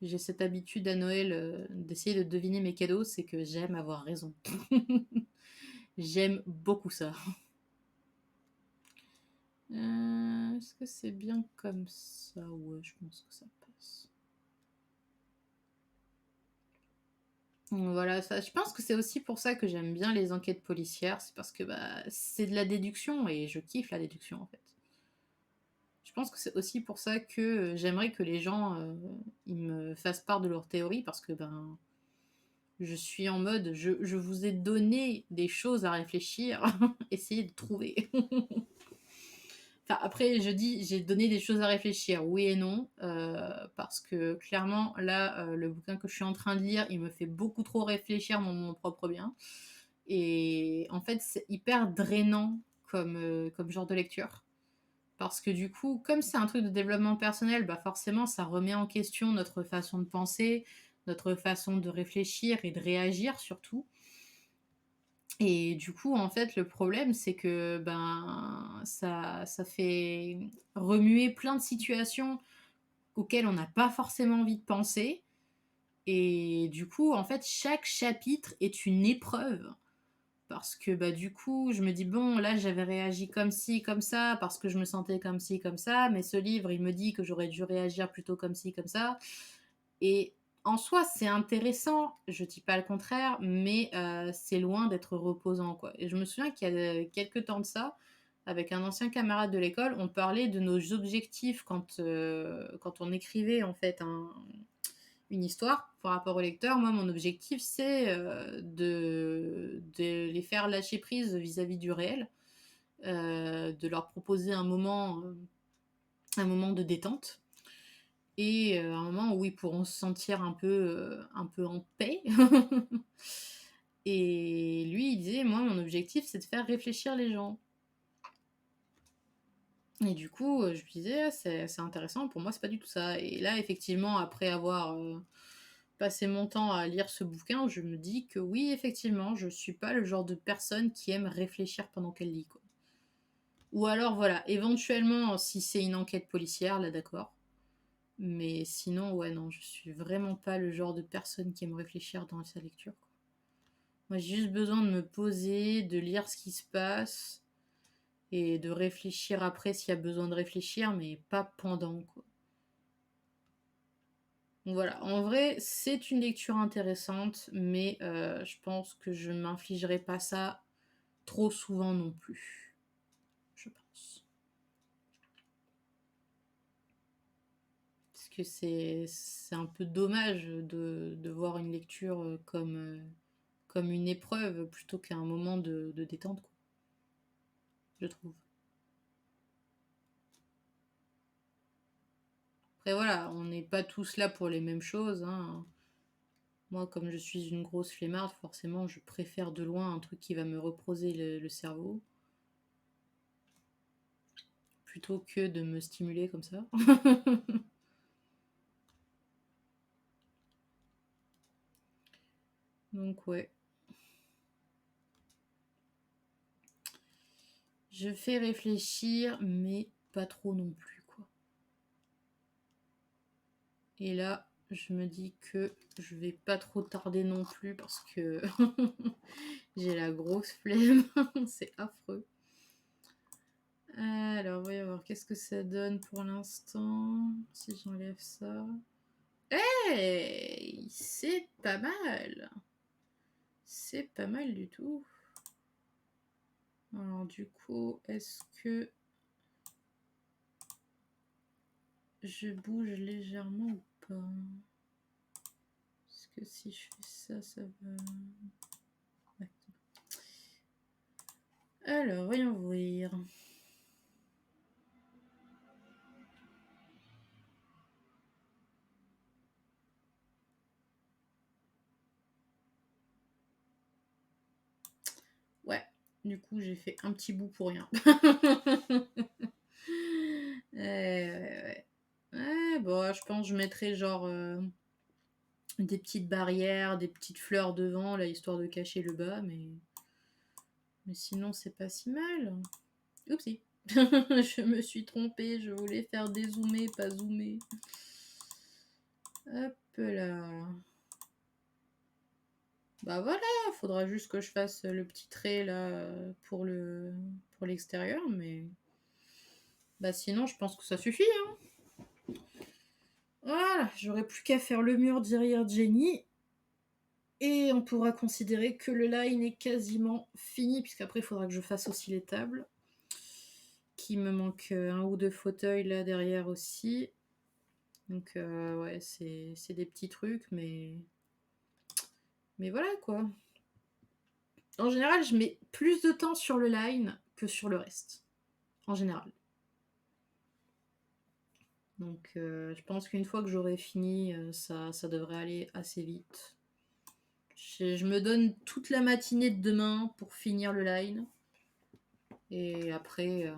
[SPEAKER 1] j'ai cette habitude à Noël, d'essayer de deviner mes cadeaux, c'est que j'aime avoir raison. J'aime beaucoup ça. Est-ce que c'est bien comme ça? Ouais, je pense que ça passe. Voilà, ça je pense que c'est aussi pour ça que j'aime bien les enquêtes policières, c'est parce que, bah, c'est de la déduction et je kiffe la déduction, en fait. Je pense que c'est aussi pour ça que, j'aimerais que les gens, ils me fassent part de leurs théories parce que, ben, je suis en mode: «Je vous ai donné des choses à réfléchir, essayez de trouver». Enfin, après, je dis: «J'ai donné des choses à réfléchir», oui et non, parce que clairement, là, le bouquin que je suis en train de lire, il me fait beaucoup trop réfléchir dans mon propre bien et en fait, c'est hyper drainant comme genre de lecture. Parce que du coup, comme c'est un truc de développement personnel, bah, forcément, ça remet en question notre façon de penser, notre façon de réfléchir et de réagir surtout. Et du coup, en fait, le problème, c'est que, ben, ça fait remuer plein de situations auxquelles on n'a pas forcément envie de penser et du coup, en fait, chaque chapitre est une épreuve parce que, bah, du coup, je me dis: «Bon, là, j'avais réagi comme ci, comme ça, parce que je me sentais comme ci, comme ça, mais ce livre, il me dit que j'aurais dû réagir plutôt comme ci, comme ça» et en soi, c'est intéressant, je dis pas le contraire, mais c'est loin d'être reposant, quoi et je me souviens qu'il y a, quelque temps de ça, avec un ancien camarade de l'école, on parlait de nos objectifs quand on écrivait, en fait, une histoire par rapport au lecteur. Moi, mon objectif, c'est, de les faire lâcher prise vis-à-vis du réel, de leur proposer un moment de détente et un moment où ils pourront se sentir un peu en paix. Et lui, il disait: «Moi, mon objectif, c'est de faire réfléchir les gens» et du coup, je lui disais: «Ah, c'est intéressant, pour moi, c'est pas du tout ça» et là, effectivement, après avoir, passé mon temps à lire ce bouquin, je me dis que oui, effectivement, je suis pas le genre de personne qui aime réfléchir pendant qu'elle lit, quoi. Ou alors, voilà, éventuellement, si c'est une enquête policière, là, d'accord. Mais sinon, ouais, non, je suis vraiment pas le genre de personne qui aime réfléchir dans sa lecture, quoi. Moi, j'ai juste besoin de me poser, de lire ce qui se passe et de réfléchir après s'il y a besoin de réfléchir, mais pas pendant, quoi. Donc voilà, en vrai, c'est une lecture intéressante, mais je pense que je m'infligerai pas ça trop souvent non plus, je pense. Parce que c'est un peu dommage de voir une lecture, comme une épreuve plutôt qu'un moment de détente, quoi, je trouve. Après voilà, on n'est pas tous là pour les mêmes choses, hein. Moi, comme je suis une grosse flemmarde, forcément, je préfère de loin un truc qui va me reposer le cerveau, plutôt que de me stimuler comme ça. Donc ouais, je fais réfléchir, mais pas trop non plus, quoi. Et là, je me dis que je vais pas trop tarder non plus parce que j'ai la grosse flemme, c'est affreux. Alors, voyons voir, qu'est-ce que ça donne pour l'instant si j'enlève ça. Hey, c'est pas mal. C'est pas mal du tout. Alors du coup, est-ce que je bouge légèrement ou pas? Est-ce que si je fais ça, ça va... Ouais. Alors, voyons voir. Du coup, j'ai fait un petit bout pour rien. Ouais. Ouais, bon, je pense que je mettrai genre des petites barrières, des petites fleurs devant, là, histoire de cacher le bas, mais sinon, c'est pas si mal. Oupsie. Je me suis trompée, je voulais faire dézoomer, pas zoomer. Hop là. Bah voilà, faudra juste que je fasse le petit trait là pour l'extérieur, mais bah sinon je pense que ça suffit, hein. Voilà, j'aurais plus qu'à faire le mur derrière Jenny et on pourra considérer que le line est quasiment fini, puisqu'après il faudra que je fasse aussi les tables. Qu'il me manque un ou deux fauteuils là derrière aussi. Donc ouais, c'est des petits trucs, mais voilà quoi. En général, je mets plus de temps sur le line que sur le reste. En général. Donc je pense qu'une fois que j'aurai fini, ça devrait aller assez vite. Je me donne toute la matinée de demain pour finir le line. Et après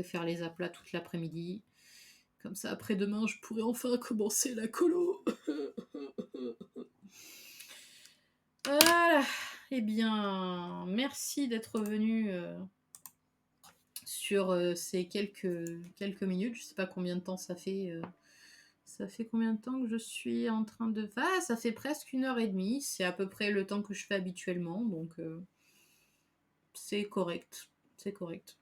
[SPEAKER 1] faire les aplats toute l'après-midi. Comme ça, après-demain, je pourrai enfin commencer la colo. Voilà. Eh bien, merci d'être venu sur ces quelques minutes. Je sais pas combien de temps ça fait. Ça fait combien de temps que je suis en train de... Ah, ça fait presque 1 heure et demie. C'est à peu près le temps que je fais habituellement. Donc, c'est correct. C'est correct.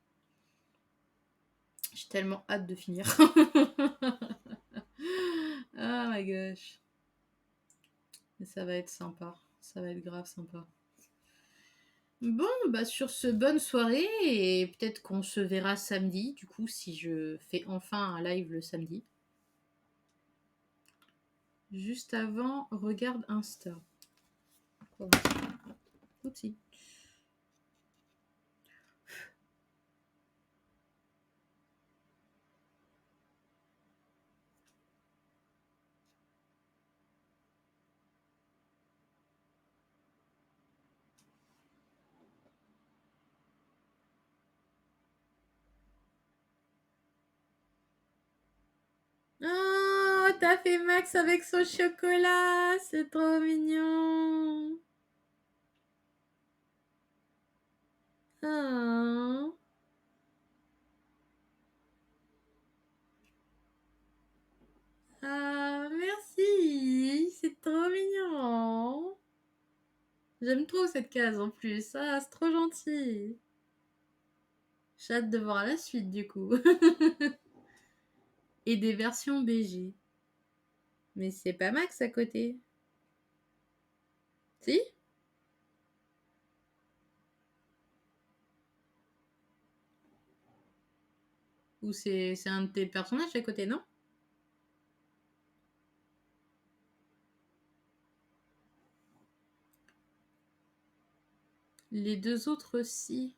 [SPEAKER 1] J'ai tellement hâte de finir. Oh my gosh. Mais ça va être sympa. Ça va être grave sympa. Bon, bah sur ce, bonne soirée et peut-être qu'on se verra samedi, du coup, si je fais enfin un live le samedi. Juste avant, regarde Insta. Oupsie. Oh, t'as fait Max avec son chocolat, c'est trop mignon. Oh. Ah, merci, c'est trop mignon. J'aime trop cette case en plus, ah, c'est trop gentil. J'ai hâte de voir la suite du coup. Et des versions BG. Mais c'est pas Max à côté. Si? Ou c'est un de tes personnages à côté, non? Les deux autres, si.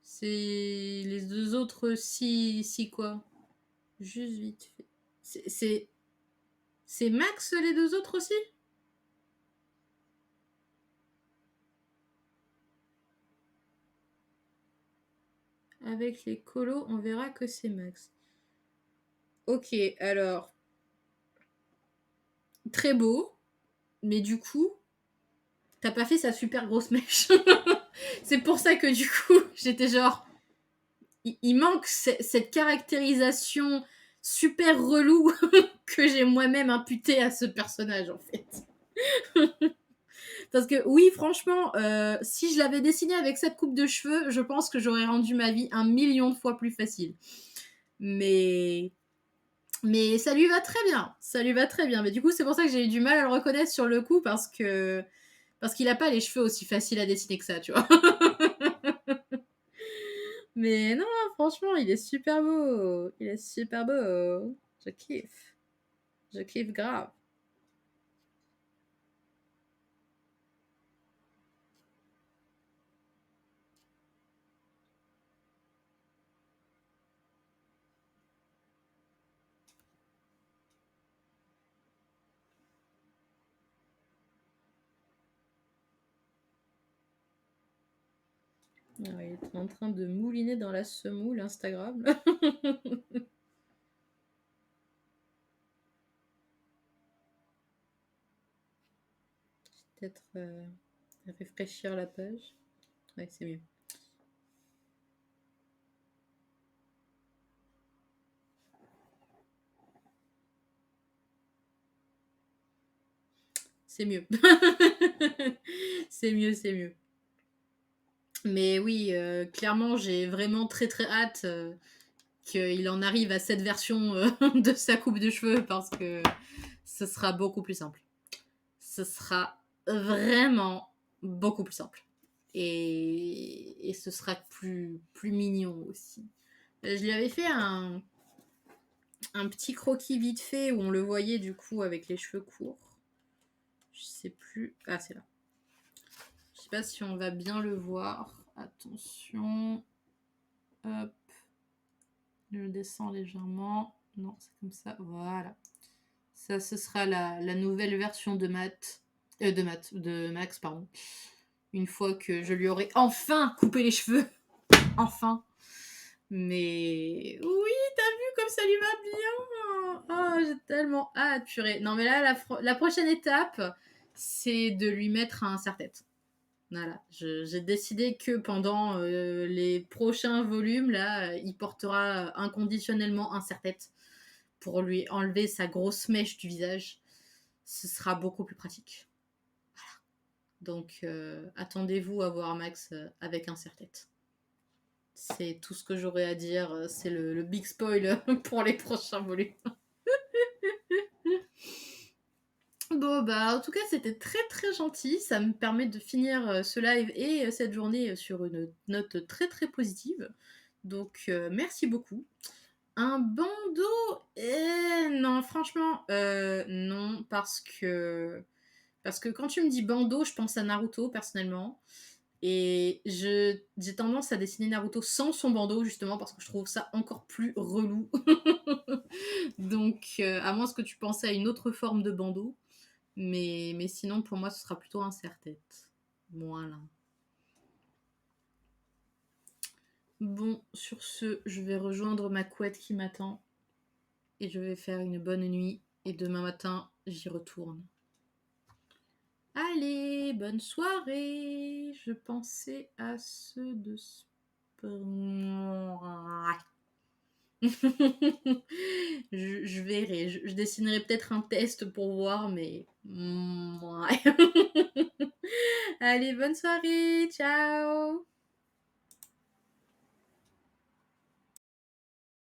[SPEAKER 1] C'est les deux autres, si quoi? Juste vite fait. C'est Max les deux autres aussi? Avec les colos, on verra que c'est Max. Ok, alors. Très beau. Mais du coup, t'as pas fait sa super grosse mèche. C'est pour ça que du coup, j'étais genre. Il manque cette caractérisation super relou que j'ai moi-même imputée à ce personnage en fait. Parce que oui, franchement, si je l'avais dessiné avec cette coupe de cheveux, je pense que j'aurais rendu ma vie 1 million de fois plus facile. Mais ça lui va très bien. Ça lui va très bien. Mais du coup, c'est pour ça que j'ai eu du mal à le reconnaître sur le coup parce qu'il a pas les cheveux aussi faciles à dessiner que ça, tu vois. Mais non, franchement, il est super beau. Il est super beau. Je kiffe. Je kiffe grave. Ah ouais, il est en train de mouliner dans la semoule Instagram. Peut-être réfléchir la page. Ouais, c'est mieux. C'est mieux. C'est mieux, c'est mieux. Mais oui, clairement, j'ai vraiment très très hâte qu'il en arrive à cette version de sa coupe de cheveux parce que ce sera beaucoup plus simple. Ce sera vraiment beaucoup plus simple. Et ce sera plus mignon aussi. Je lui avais fait un petit croquis vite fait où on le voyait du coup avec les cheveux courts. Je sais plus. Ah, c'est là. Je sais pas si on va bien le voir. Attention. Hop. Je descends légèrement. Non, c'est comme ça. Voilà. Ça, ce sera la nouvelle version de de Max, pardon. Une fois que je lui aurai enfin coupé les cheveux. Enfin. Mais oui, t'as vu comme ça lui va bien. Oh, j'ai tellement hâte, purée. Non, mais là, la prochaine étape, c'est de lui mettre un serre-tête. Voilà, j'ai décidé que pendant les prochains volumes, là, il portera inconditionnellement un serre-tête pour lui enlever sa grosse mèche du visage. Ce sera beaucoup plus pratique. Donc, attendez-vous à voir Max avec un serre-tête. C'est tout ce que j'aurais à dire. C'est le big spoil pour les prochains volumes. Bon, bah, en tout cas, c'était très très gentil. Ça me permet de finir ce live et cette journée sur une note très très positive. Donc, merci beaucoup. Un bandeau non, franchement, non, parce que quand tu me dis bandeau, je pense à Naruto, personnellement. Et j'ai tendance à dessiner Naruto sans son bandeau, justement, parce que je trouve ça encore plus relou. Donc, à moins que tu pensais à une autre forme de bandeau. Mais sinon, pour moi, ce sera plutôt un serre-tête. Voilà. Bon, sur ce, je vais rejoindre ma couette qui m'attend. Et je vais faire une bonne nuit. Et demain matin, j'y retourne. Allez, bonne soirée. Je pensais à ceux de je verrai. Je dessinerai peut-être un test pour voir, mais. Ouais. Allez, bonne soirée. Ciao.